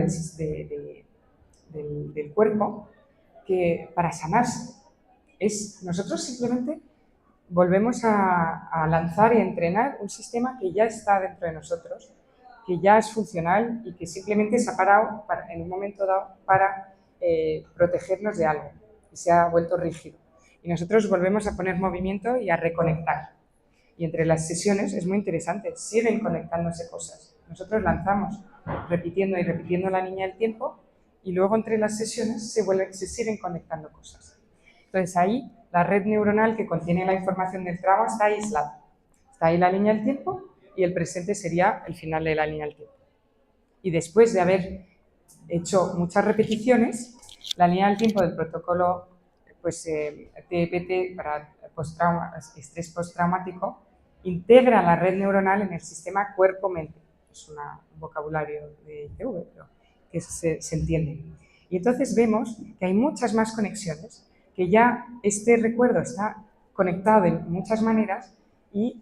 del cuerpo para sanarse. Nosotros simplemente volvemos a lanzar y a entrenar un sistema que ya está dentro de nosotros que ya es funcional y que simplemente se ha parado en un momento dado para protegernos de algo y se ha vuelto rígido. Y nosotros volvemos a poner movimiento y a reconectar. Y entre las sesiones es muy interesante, siguen conectándose cosas. Nosotros lanzamos repitiendo y repitiendo la línea del tiempo y luego entre las sesiones se siguen conectando cosas. Entonces ahí la red neuronal que contiene la información del trauma está aislada. Está ahí la línea del tiempo y el presente sería el final de la línea del tiempo. Y después de haber hecho muchas repeticiones, la línea del tiempo del protocolo pues, TEPT para estrés postraumático integra la red neuronal en el sistema cuerpo-mente. Es un vocabulario de ICV, pero que se entiende. Y entonces vemos que hay muchas más conexiones, que ya este recuerdo está conectado de muchas maneras y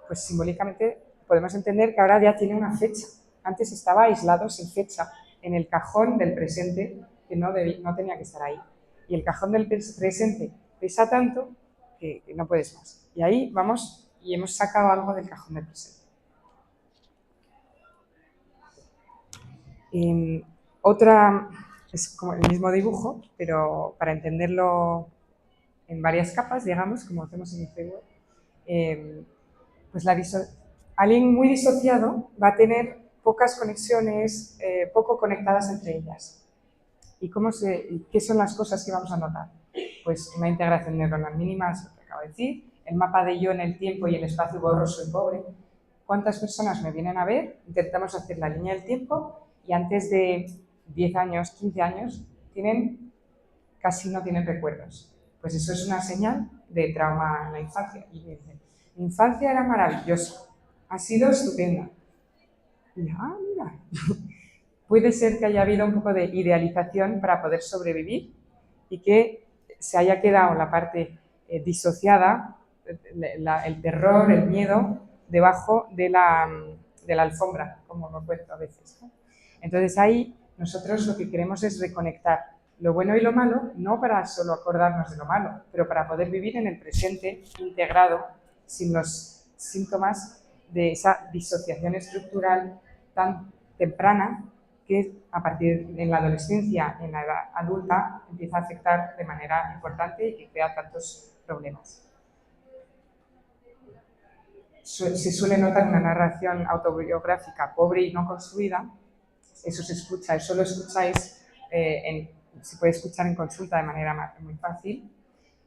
pues simbólicamente podemos entender que ahora ya tiene una fecha. Antes estaba aislado sin fecha en el cajón del presente que no tenía que estar ahí. Y el cajón del presente pesa tanto que no puedes más. Y ahí vamos y hemos sacado algo del cajón del presente. Otra es como el mismo dibujo, pero para entenderlo en varias capas, digamos, como hacemos en ICV, pues alguien muy disociado va a tener pocas conexiones, poco conectadas entre ellas. ¿Y qué son las cosas que vamos a notar? Pues una integración neuronal mínima, es lo que acabo de decir, el mapa de yo en el tiempo y el espacio borroso y pobre. ¿Cuántas personas me vienen a ver? Intentamos hacer la línea del tiempo y antes de 10 años, 15 años, casi no tienen recuerdos. Pues eso es una señal de trauma en la infancia. Y me dicen, mi infancia era maravillosa, ha sido estupenda. Y mira, puede ser que haya habido un poco de idealización para poder sobrevivir y que se haya quedado la parte disociada, el terror, el miedo, debajo de la alfombra, como lo cuento a veces, ¿no? Entonces ahí nosotros lo que queremos es reconectar lo bueno y lo malo, no para solo acordarnos de lo malo, pero para poder vivir en el presente integrado, sin los síntomas de esa disociación estructural tan temprana que a partir de la adolescencia, en la edad adulta, empieza a afectar de manera importante y que crea tantos problemas. Se suele notar una narración autobiográfica pobre y no construida. Eso se escucha, eso lo escucháis, se puede escuchar en consulta de manera muy fácil.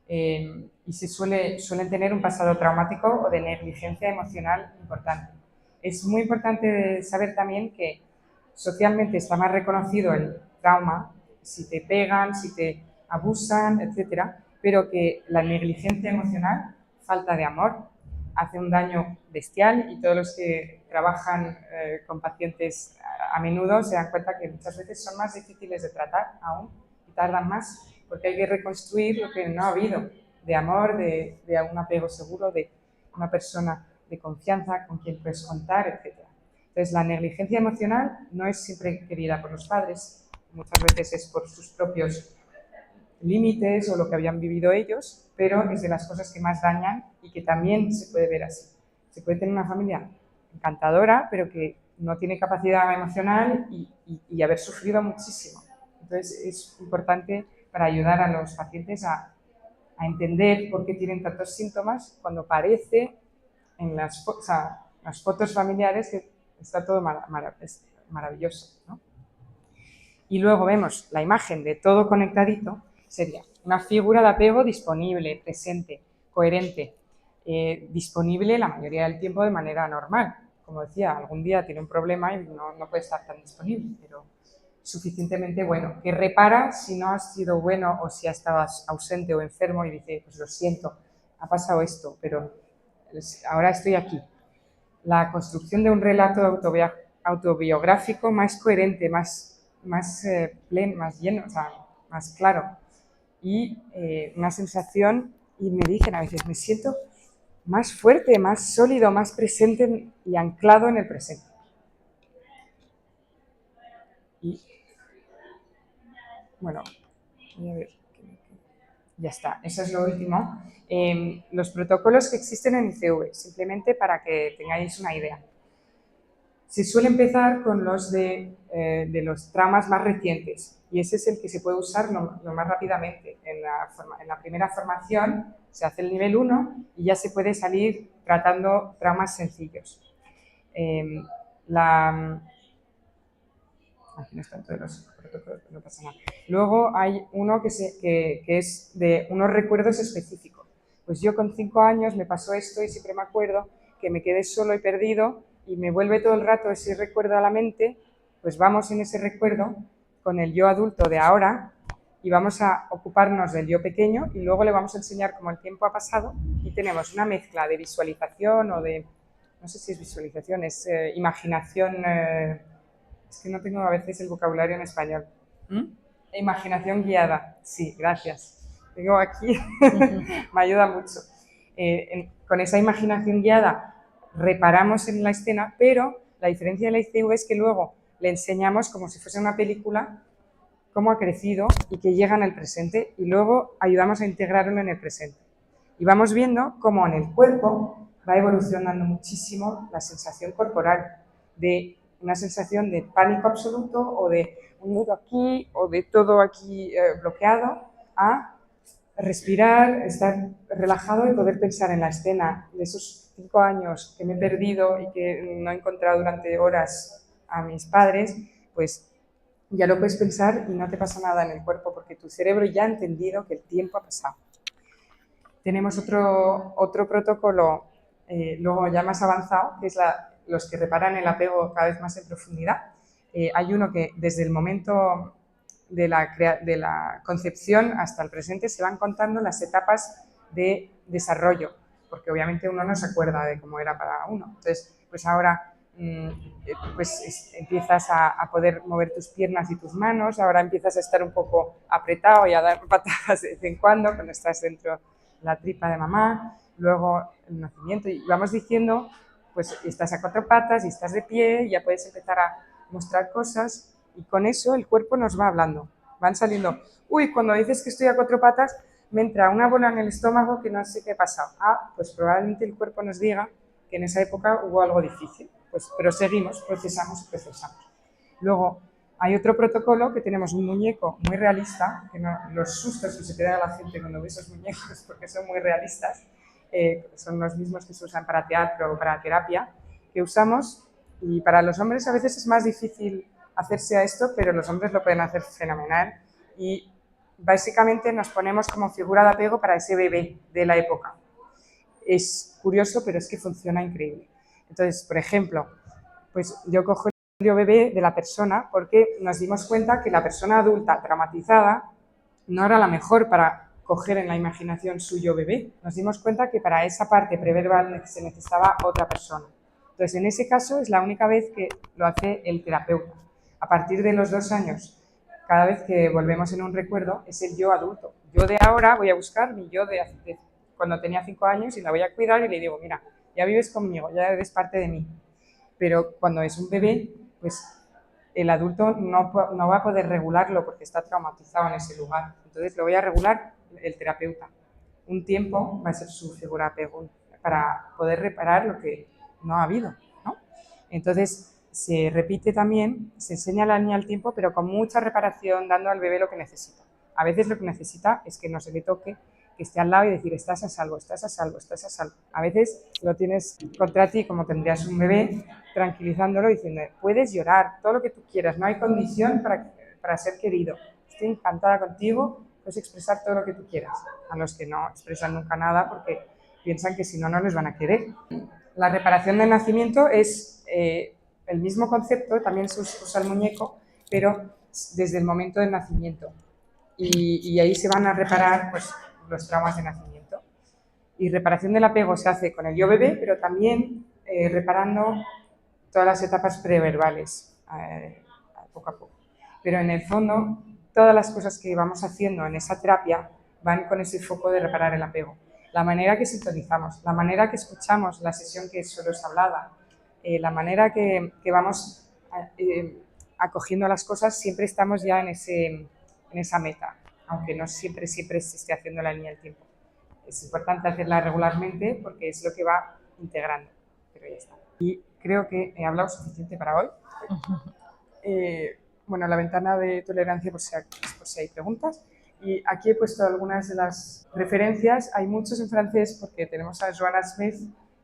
Y suelen tener un pasado traumático o de negligencia emocional importante. Es muy importante saber también que socialmente está más reconocido el trauma, si te pegan, si te abusan, etcétera, pero que la negligencia emocional, falta de amor, hace un daño bestial y todos los que trabajan con pacientes a menudo se dan cuenta que muchas veces son más difíciles de tratar aún y tardan más porque hay que reconstruir lo que no ha habido de amor, de un apego seguro, de una persona de confianza con quien puedes contar, etcétera. Entonces, la negligencia emocional no es siempre querida por los padres, muchas veces es por sus propios límites o lo que habían vivido ellos, pero es de las cosas que más dañan y que también se puede ver así. Se puede tener una familia encantadora, pero que no tiene capacidad emocional y haber sufrido muchísimo. Entonces, es importante para ayudar a los pacientes a entender por qué tienen tantos síntomas cuando parece en las fotos familiares que está todo maravilloso, ¿no? Y luego vemos la imagen de todo conectadito, sería una figura de apego disponible, presente, coherente, disponible la mayoría del tiempo de manera normal. Como decía, algún día tiene un problema y no puede estar tan disponible, pero suficientemente bueno, que repara si no has sido bueno o si estabas ausente o enfermo y dice, pues lo siento, ha pasado esto, pero ahora estoy aquí. La construcción de un relato autobiográfico más coherente, más pleno, más lleno, o sea, más claro. Y una sensación, y me dicen a veces, me siento más fuerte, más sólido, más presente y anclado en el presente. Y bueno, voy a ver. Ya está, eso es lo último. Los protocolos que existen en ICV, simplemente para que tengáis una idea. Se suele empezar con los de los traumas más recientes y ese es el que se puede usar lo más rápidamente. En la primera formación se hace el nivel 1 y ya se puede salir tratando traumas sencillos. Aquí no están todos los protocolos, no pasa nada. Luego hay uno que es de unos recuerdos específicos. Pues yo con 5 años me pasó esto y siempre me acuerdo que me quedé solo y perdido y me vuelve todo el rato ese recuerdo a la mente, pues vamos en ese recuerdo con el yo adulto de ahora y vamos a ocuparnos del yo pequeño y luego le vamos a enseñar cómo el tiempo ha pasado y tenemos una mezcla de visualización o de, no sé si es visualización, es imaginación, es que no tengo a veces el vocabulario en español. Imaginación guiada, sí, gracias. Tengo aquí, me ayuda mucho. Con esa imaginación guiada reparamos en la escena, pero la diferencia de la ICV es que luego le enseñamos como si fuese una película cómo ha crecido y que llega en el presente y luego ayudamos a integrarlo en el presente. Y vamos viendo cómo en el cuerpo va evolucionando muchísimo la sensación corporal, de una sensación de pánico absoluto o de un nudo aquí o de todo aquí bloqueado a respirar, estar relajado y poder pensar en la escena de esos 5 años que me he perdido y que no he encontrado durante horas a mis padres, pues ya lo puedes pensar y no te pasa nada en el cuerpo porque tu cerebro ya ha entendido que el tiempo ha pasado. Tenemos otro protocolo luego ya más avanzado, que es los que reparan el apego cada vez más en profundidad. Hay uno que desde el momento de la concepción hasta el presente se van contando las etapas de desarrollo, porque obviamente uno no se acuerda de cómo era para uno. Entonces, pues ahora pues empiezas a poder mover tus piernas y tus manos, ahora empiezas a estar un poco apretado y a dar patadas de vez en cuando estás dentro de la tripa de mamá, luego el nacimiento y vamos diciendo, pues estás a 4 patas y estás de pie y ya puedes empezar a mostrar cosas y con eso el cuerpo nos va hablando, van saliendo, uy, cuando dices que estoy a 4 patas me entra una bola en el estómago que no sé qué ha pasado, pues probablemente el cuerpo nos diga que en esa época hubo algo difícil. Pues, pero seguimos, procesamos y procesamos. Luego, hay otro protocolo que tenemos un muñeco muy realista, que no, los sustos que se te da a la gente cuando ve esos muñecos, porque son muy realistas, son los mismos que se usan para teatro o para terapia, que usamos y para los hombres a veces es más difícil hacerse a esto, pero los hombres lo pueden hacer fenomenal y básicamente nos ponemos como figura de apego para ese bebé de la época. Es curioso, pero es que funciona increíble. Entonces, por ejemplo, pues yo cojo el yo bebé de la persona porque nos dimos cuenta que la persona adulta traumatizada no era la mejor para coger en la imaginación su yo bebé. Nos dimos cuenta que para esa parte preverbal se necesitaba otra persona. Entonces, en ese caso es la única vez que lo hace el terapeuta. A partir de los 2 años, cada vez que volvemos en un recuerdo, es el yo adulto. Yo de ahora voy a buscar mi yo de cuando tenía 5 años y la voy a cuidar y le digo, mira, ya vives conmigo, ya eres parte de mí. Pero cuando es un bebé, pues el adulto no va a poder regularlo porque está traumatizado en ese lugar. Entonces lo voy a regular el terapeuta. Un tiempo va a ser su figura apego para poder reparar lo que no ha habido, ¿no? Entonces se repite también, se enseña a la niña el tiempo, pero con mucha reparación, dando al bebé lo que necesita. A veces lo que necesita es que no se le toque, que esté al lado y decir, estás a salvo, estás a salvo, estás a salvo. A veces lo tienes contra ti como tendrías un bebé, tranquilizándolo, diciendo, puedes llorar, todo lo que tú quieras, no hay condición para ser querido. Estoy encantada contigo, puedes expresar todo lo que tú quieras. A los que no expresan nunca nada porque piensan que si no, no les van a querer. La reparación del nacimiento es el mismo concepto, también se usa el muñeco, pero desde el momento del nacimiento. Y ahí se van a reparar pues, los traumas de nacimiento. Y reparación del apego se hace con el yo bebé, pero también reparando todas las etapas preverbales, poco a poco. Pero en el fondo, todas las cosas que vamos haciendo en esa terapia van con ese foco de reparar el apego. La manera que sintonizamos, la manera que escuchamos la sesión que solo es hablada, la manera que vamos acogiendo las cosas, siempre estamos ya en esa meta, aunque no siempre se esté haciendo la línea del tiempo. Es importante hacerla regularmente porque es lo que va integrando, pero ya está. Y creo que he hablado suficiente para hoy. Bueno, la ventana de tolerancia por si hay preguntas. Y aquí he puesto algunas de las referencias. Hay muchos en francés porque tenemos a Joanna Smith,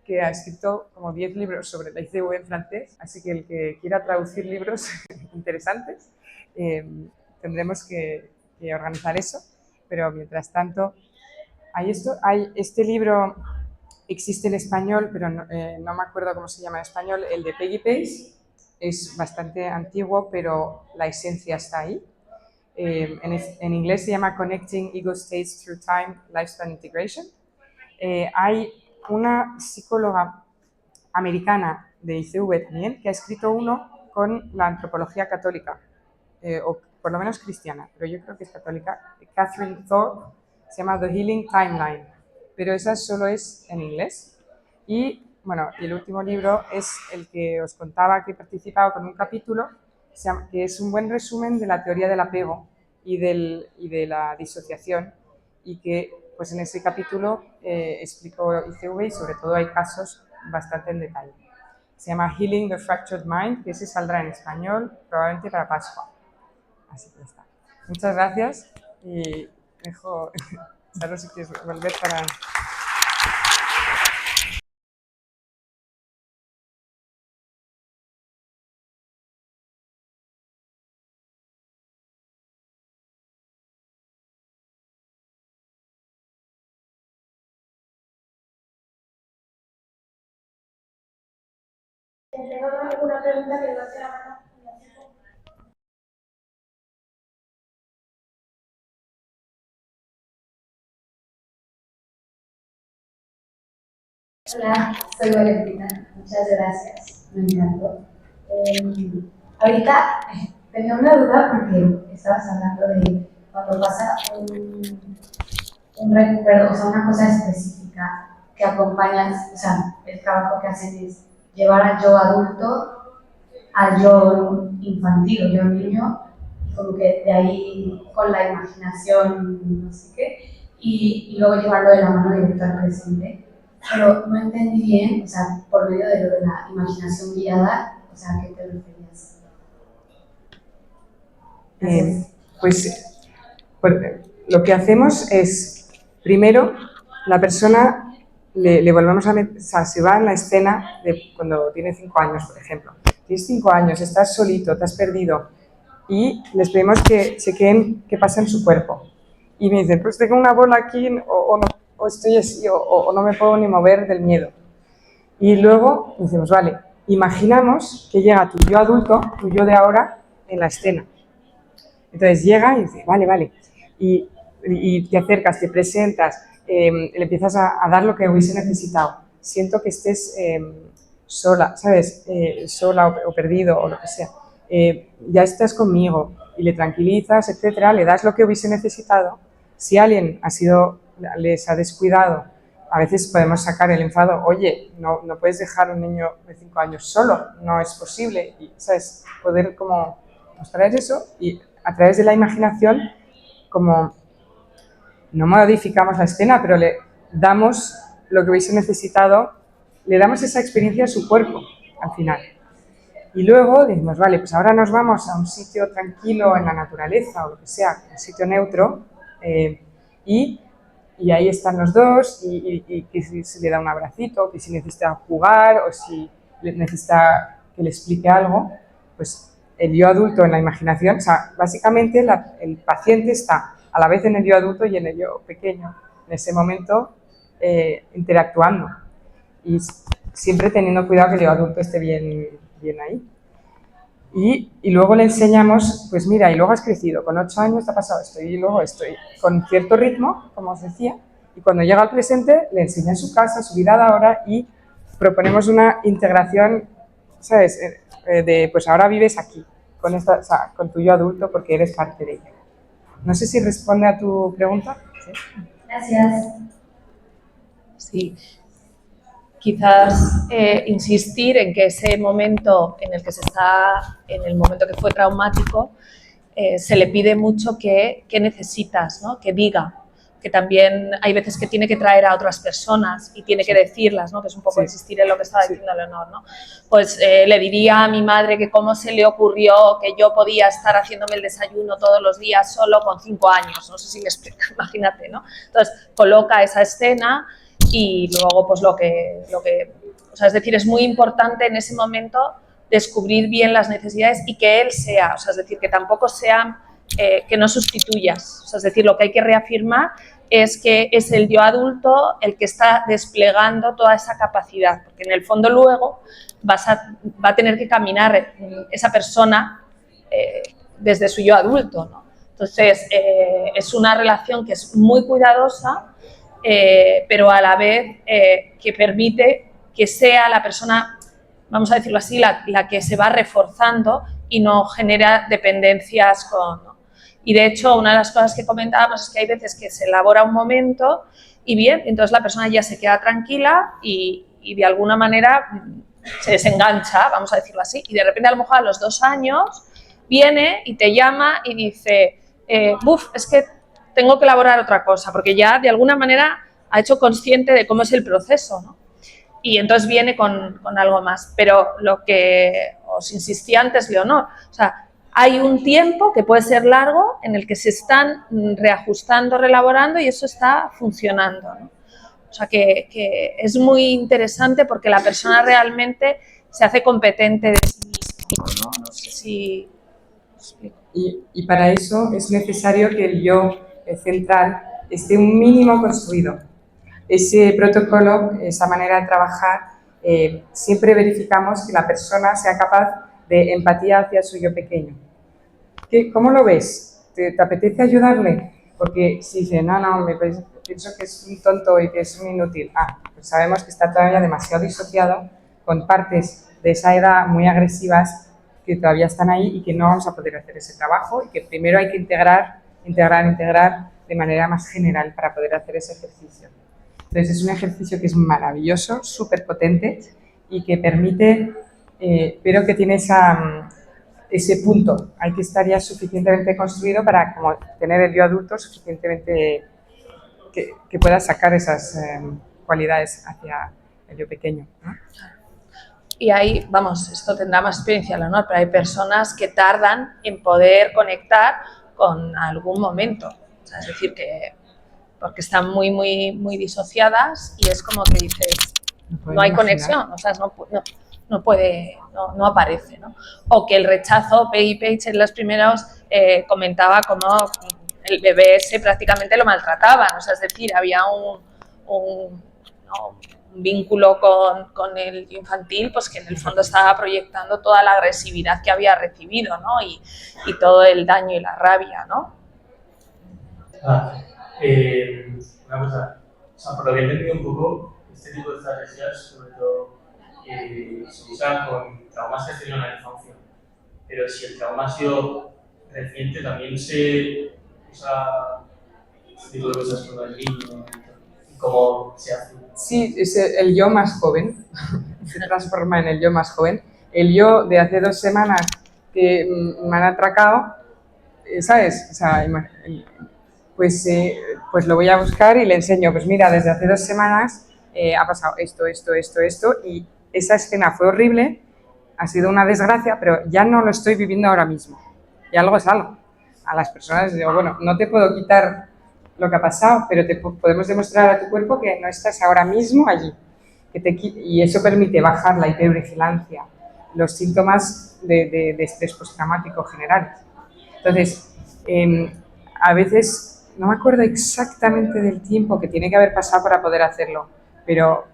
que ha escrito como 10 libros sobre la ICV en francés, así que el que quiera traducir libros interesantes, tendremos que organizar eso. Pero mientras tanto, hay este libro, existe en español, pero no me acuerdo cómo se llama en español, el de Peggy Pace. Es bastante antiguo, pero la esencia está ahí. En inglés se llama Connecting Ego States Through Time, Lifespan Integration. Hay una psicóloga americana de ICV también que ha escrito uno con la antropología católica, o por lo menos cristiana, pero yo creo que es católica, Catherine Thorpe, se llama The Healing Timeline, pero esa solo es en inglés. Y bueno, y el último libro es el que os contaba, que he participado con un capítulo, que es un buen resumen de la teoría del apego y de la disociación, y que pues en ese capítulo explico ICV y sobre todo hay casos bastante en detalle. Se llama Healing the Fractured Mind, que ese saldrá en español probablemente para Pascua. Así que ya está. Muchas gracias y dejo, Charo, si quieres volver para... ¿Tengo alguna pregunta que levante la mano? Hola, soy Valentina. Muchas gracias. Me encantó. Ahorita tenía una duda porque estabas hablando de cuando pasa un recuerdo, o sea, una cosa específica que acompañas, o sea, el trabajo que hacen es llevar al yo adulto al yo infantil o yo niño, y como que de ahí con la imaginación, no sé qué, y luego llevarlo de la mano directo al presente. Pero no entendí bien, o sea, por medio de lo de la imaginación guiada, o sea, ¿a qué te referías? Pues lo que hacemos es, primero, la persona le volvemos a meter, o sea, se va en la escena de cuando tiene 5 años, por ejemplo. Tienes 5 años, estás solito, te has perdido, y les pedimos que chequeen qué pasa en su cuerpo. Y me dicen, pues tengo una bola aquí, o estoy así, o no me puedo ni mover del miedo. Y luego decimos, vale, imaginamos que llega tu yo adulto, tu yo de ahora, en la escena. Entonces llega y dice, vale, y te acercas, te presentas, le empiezas a dar lo que hubiese necesitado. Siento que estés sola, ¿sabes? Sola o perdido o lo que sea. Ya estás conmigo, y le tranquilizas, etcétera, le das lo que hubiese necesitado. Si alguien les ha descuidado, a veces podemos sacar el enfado, oye, no puedes dejar a un niño de 5 años solo, no es posible, y, ¿sabes? Poder como mostrar eso, y a través de la imaginación, como no modificamos la escena, pero le damos lo que hubiese necesitado, le damos esa experiencia a su cuerpo, al final. Y luego decimos, vale, pues ahora nos vamos a un sitio tranquilo en la naturaleza o lo que sea, un sitio neutro, y ahí están los dos, y que si se le da un abracito, que si necesita jugar o si necesita que le explique algo, pues el yo adulto en la imaginación, o sea, básicamente el paciente está a la vez en el yo adulto y en el yo pequeño, en ese momento interactuando, y siempre teniendo cuidado que el yo adulto esté bien ahí. Y luego le enseñamos, pues mira, y luego has crecido, con 8 años te ha pasado esto, y luego estoy con cierto ritmo, como os decía, y cuando llega al presente le enseña su casa, su vida de ahora, y proponemos una integración, ¿sabes? Pues ahora vives aquí, o sea, con tu yo adulto, porque eres parte de ella. No sé si responde a tu pregunta. ¿Sí? Gracias. Sí. Quizás insistir en que ese momento en el que en el momento que fue traumático, se le pide mucho que necesitas, ¿no? Que diga que también hay veces que tiene que traer a otras personas y tiene que decirlas, ¿no? Que es un poco insistir en lo que estaba diciendo Leonor, ¿no? Pues le diría a mi madre que cómo se le ocurrió que yo podía estar haciéndome el desayuno todos los días solo con 5 años, no sé si me explico, imagínate, ¿no? Entonces coloca esa escena y luego pues lo que o sea, es decir, es muy importante en ese momento descubrir bien las necesidades y que él sea, o sea, es decir, que tampoco sea, que no sustituyas, o sea, es decir, lo que hay que reafirmar es que es el yo adulto el que está desplegando toda esa capacidad, porque en el fondo luego va a tener que caminar esa persona desde su yo adulto, ¿no? Entonces, es una relación que es muy cuidadosa, pero a la vez que permite que sea la persona, vamos a decirlo así, la que se va reforzando y no genera dependencias con... ¿no? Y de hecho, una de las cosas que comentábamos es que hay veces que se elabora un momento y bien, entonces la persona ya se queda tranquila y de alguna manera se desengancha, vamos a decirlo así, y de repente a lo mejor a los 2 años viene y te llama y dice, es que tengo que elaborar otra cosa, porque ya de alguna manera ha hecho consciente de cómo es el proceso, ¿no? Y entonces viene con algo más. Pero lo que os insistía antes, Leonor, o sea, hay un tiempo que puede ser largo en el que se están reajustando, reelaborando y eso está funcionando, ¿no? O sea, que es muy interesante porque la persona realmente se hace competente de sí misma, ¿no? No sé si os explico. Y para eso es necesario que el yo central esté un mínimo construido. Ese protocolo, esa manera de trabajar, siempre verificamos que la persona sea capaz de empatía hacia su yo pequeño. ¿Cómo lo ves? ¿Te apetece ayudarle? Porque si dice, no, pienso que es un tonto y que es un inútil, pues sabemos que está todavía demasiado disociado con partes de esa edad muy agresivas que todavía están ahí y que no vamos a poder hacer ese trabajo y que primero hay que integrar de manera más general para poder hacer ese ejercicio. Entonces es un ejercicio que es maravilloso, súper potente y que permite, pero que tiene ese punto. Hay que estar ya suficientemente construido para como tener el yo adulto suficientemente que pueda sacar esas cualidades hacia el yo pequeño, ¿no? Y ahí, vamos, esto tendrá más experiencia, Leonor, pero hay personas que tardan en poder conectar con algún momento. O sea, es decir, que porque están muy, muy, muy disociadas y es como que dices, no hay conexión, o sea, no aparece, ¿no? O que el rechazo, Peggy Page en los primeros comentaba cómo el bebé ese prácticamente lo maltrataban, o sea, es decir, había un vínculo con el infantil, pues que en el fondo estaba proyectando toda la agresividad que había recibido, ¿no? Y todo el daño y la rabia, ¿no? Una cosa, o sea, por lo que he entendido un poco, este tipo de estrategias, sobre todo, se usan con traumas que se tenido en la infancia. Pero si el trauma ha sido reciente, también se usa este tipo de cosas con el niño. ¿Cómo se hace? Sí, es el yo más joven, se transforma en el yo más joven. El yo de hace 2 semanas que me han atracado, ¿sabes? O sea, pues lo voy a buscar y le enseño, pues mira, desde hace 2 semanas ha pasado esto, y esa escena fue horrible, ha sido una desgracia, pero ya no lo estoy viviendo ahora mismo. Y algo es algo. A las personas digo, bueno, no te puedo quitar lo que ha pasado, pero podemos demostrar a tu cuerpo que no estás ahora mismo allí. Y eso permite bajar la hipervigilancia, los síntomas de estrés postraumático generales. Entonces, a veces, no me acuerdo exactamente del tiempo que tiene que haber pasado para poder hacerlo, pero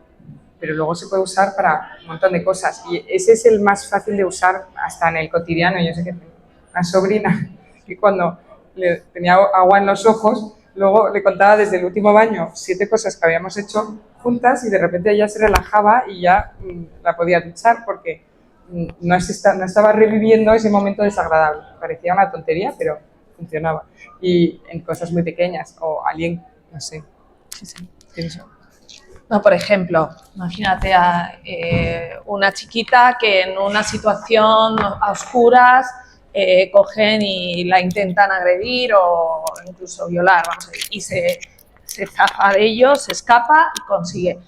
luego se puede usar para un montón de cosas. Y ese es el más fácil de usar hasta en el cotidiano. Yo sé que tengo una sobrina que cuando le tenía agua en los ojos, luego le contaba desde el último baño 7 cosas que habíamos hecho juntas y de repente ella se relajaba y ya la podía duchar porque no estaba reviviendo ese momento desagradable. Parecía una tontería, pero funcionaba. Y en cosas muy pequeñas, o alguien, no sé. Sí, pienso. No, por ejemplo, imagínate a una chiquita que en una situación a oscuras cogen y la intentan agredir o incluso violar, vamos a decir, y se se zafa de ello, se escapa y consigue.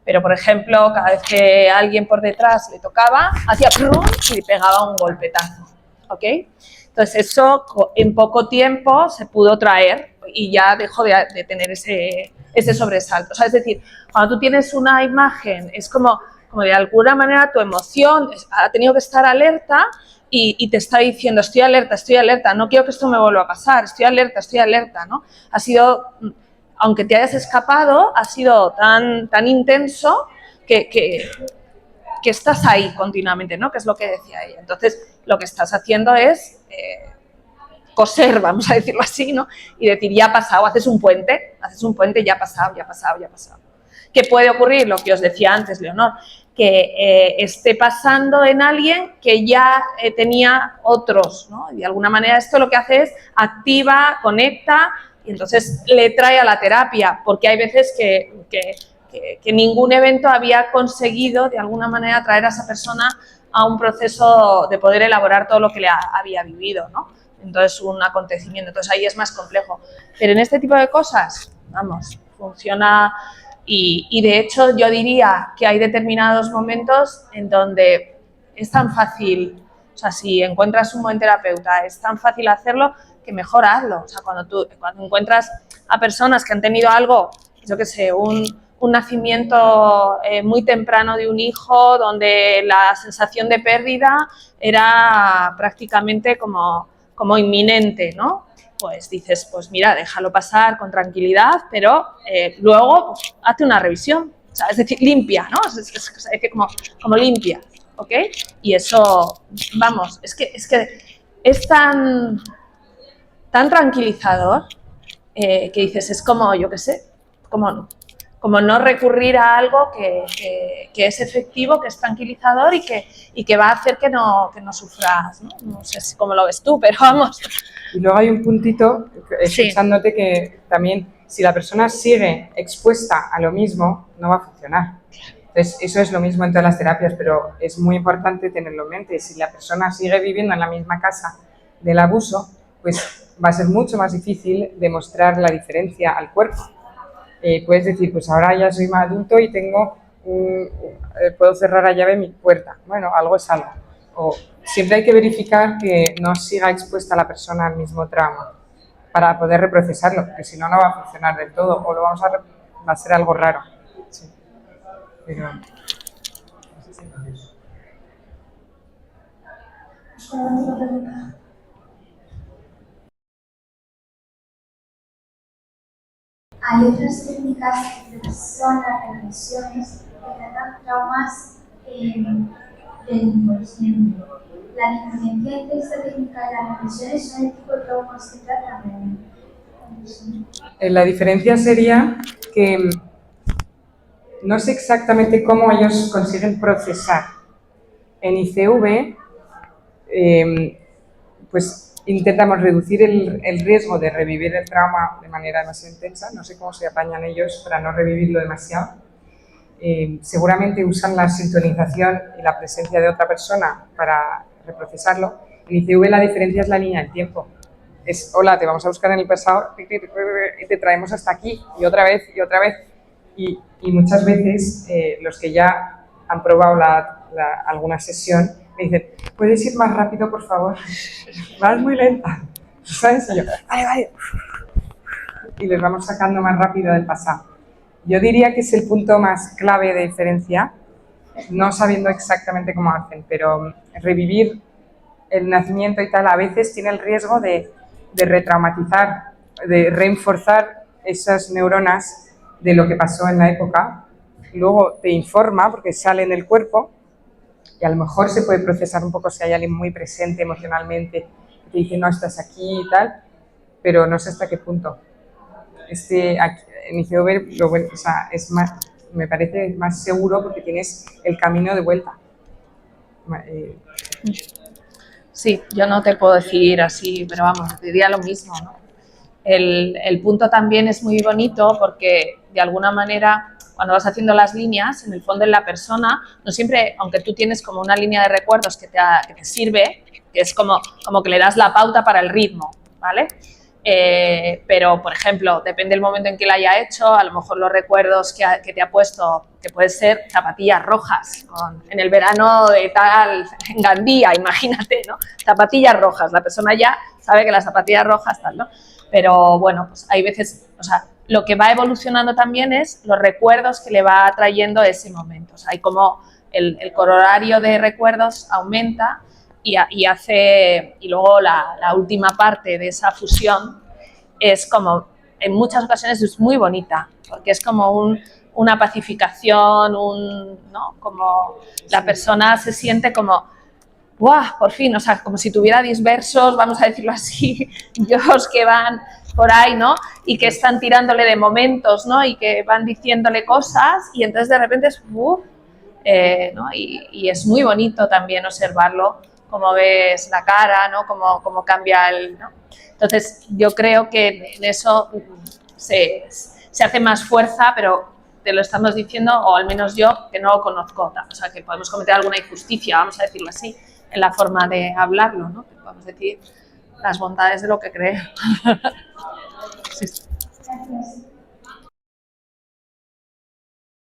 Pero, por ejemplo, cada vez que alguien por detrás le tocaba, hacía ¡prum! Y le pegaba un golpetazo, ¿ok? Entonces, eso en poco tiempo se pudo traer y ya dejó de tener ese sobresalto. O sea, es decir, cuando tú tienes una imagen, es como de alguna manera tu emoción ha tenido que estar alerta y te está diciendo, estoy alerta, no quiero que esto me vuelva a pasar, estoy alerta, ¿no? Ha sido, aunque te hayas escapado, ha sido tan intenso que estás ahí continuamente, ¿no? Que es lo que decía ella. Entonces, lo que estás haciendo es coser, vamos a decirlo así, ¿no? Y decir, ya ha pasado, haces un puente, ya ha pasado. ¿Qué puede ocurrir? Lo que os decía antes, Leonor, que esté pasando en alguien que ya tenía otros, ¿no? Y de alguna manera esto lo que hace es activa, conecta y entonces le trae a la terapia, porque hay veces que ningún evento había conseguido de alguna manera traer a esa persona a un proceso de poder elaborar todo lo que le había vivido, ¿no? Entonces un acontecimiento, entonces ahí es más complejo. Pero en este tipo de cosas, vamos, funciona. Y de hecho yo diría que hay determinados momentos en donde es tan fácil, o sea, si encuentras un buen terapeuta, es tan fácil hacerlo que mejor hazlo. O sea, cuando encuentras a personas que han tenido algo, yo qué sé, un nacimiento muy temprano de un hijo, donde la sensación de pérdida era prácticamente como inminente, ¿no? Pues dices, pues mira, déjalo pasar con tranquilidad, pero luego pues, hazte una revisión, o sea, es decir, limpia, ¿no? Es que como limpia, ¿ok? Y eso, vamos, es que es tan tranquilizador que dices, es como, yo qué sé, como no recurrir a algo que es efectivo, que es tranquilizador y que va a hacer que no sufras, ¿no? No sé si cómo lo ves tú, pero vamos. Y luego hay un puntito, escuchándote, sí, que también si la persona sigue expuesta a lo mismo, no va a funcionar. Entonces, eso es lo mismo en todas las terapias, pero es muy importante tenerlo en mente. Si la persona sigue viviendo en la misma casa del abuso, pues va a ser mucho más difícil demostrar la diferencia al cuerpo. Puedes decir, pues ahora ya soy más adulto y tengo puedo cerrar a llave mi puerta. Bueno, algo es algo. O siempre hay que verificar que no siga expuesta la persona al mismo trauma para poder reprocesarlo, porque si no, no va a funcionar del todo o lo va a ser algo raro. Sí. Pero... Hay otras técnicas que son las regresiones que tratan traumas por ejemplo. La diferencia entre esta técnica y las regresiones son el tipo de traumas que tratan. La diferencia sería que no sé exactamente cómo ellos consiguen procesar. En ICV, pues intentamos reducir el riesgo de revivir el trauma de manera más intensa. No sé cómo se apañan ellos para no revivirlo demasiado. Seguramente usan la sintonización y la presencia de otra persona para reprocesarlo. En ICV la diferencia es la línea del tiempo. Es, hola, te vamos a buscar en el pasado y te traemos hasta aquí, y otra vez, y otra vez. Y muchas veces los que ya han probado alguna sesión me dicen, ¿puedes ir más rápido, por favor? Vas muy lenta, ¿sabes? Y yo, vale. Y les vamos sacando más rápido del pasado. Yo diría que es el punto más clave de diferencia, no sabiendo exactamente cómo hacen, pero revivir el nacimiento y tal a veces tiene el riesgo de retraumatizar, de reforzar esas neuronas de lo que pasó en la época. Luego te informa porque sale en el cuerpo y a lo mejor se puede procesar un poco si hay alguien muy presente emocionalmente que te dice no, estás aquí y tal, pero no sé hasta qué punto. En ICV o sea, me parece más seguro porque tienes el camino de vuelta. Sí, yo no te puedo decir así, pero vamos, diría lo mismo, ¿no? El punto también es muy bonito porque de alguna manera cuando vas haciendo las líneas, en el fondo en la persona, no siempre, aunque tú tienes como una línea de recuerdos que te sirve, que es como que le das la pauta para el ritmo, ¿vale? Pero, por ejemplo, depende del momento en que lo haya hecho, a lo mejor los recuerdos que te ha puesto, que puede ser zapatillas rojas, en el verano de tal, en Gandía, imagínate, ¿no? Zapatillas rojas, la persona ya sabe que las zapatillas rojas tal, ¿no? Pero bueno, pues hay veces, o sea, lo que va evolucionando también es los recuerdos que le va trayendo ese momento. O sea, hay como el corolario de recuerdos aumenta y luego la última parte de esa fusión es como, en muchas ocasiones es muy bonita, porque es como una pacificación, ¿no? Como la persona se siente como, ¡guau! Por fin, o sea, como si tuviera disversos, vamos a decirlo así, yos que van por ahí, ¿no? Y que están tirándole de momentos, ¿no? Y que van diciéndole cosas y entonces de repente es, ¿no? Y es muy bonito también observarlo, cómo ves la cara, ¿no? Cómo cambia ¿no? Entonces, yo creo que en eso se hace más fuerza, pero te lo estamos diciendo, o al menos yo, que no lo conozco. O sea, que podemos cometer alguna injusticia, vamos a decirlo así, en la forma de hablarlo, ¿no? Podemos decir las bondades de lo que creo. Sí.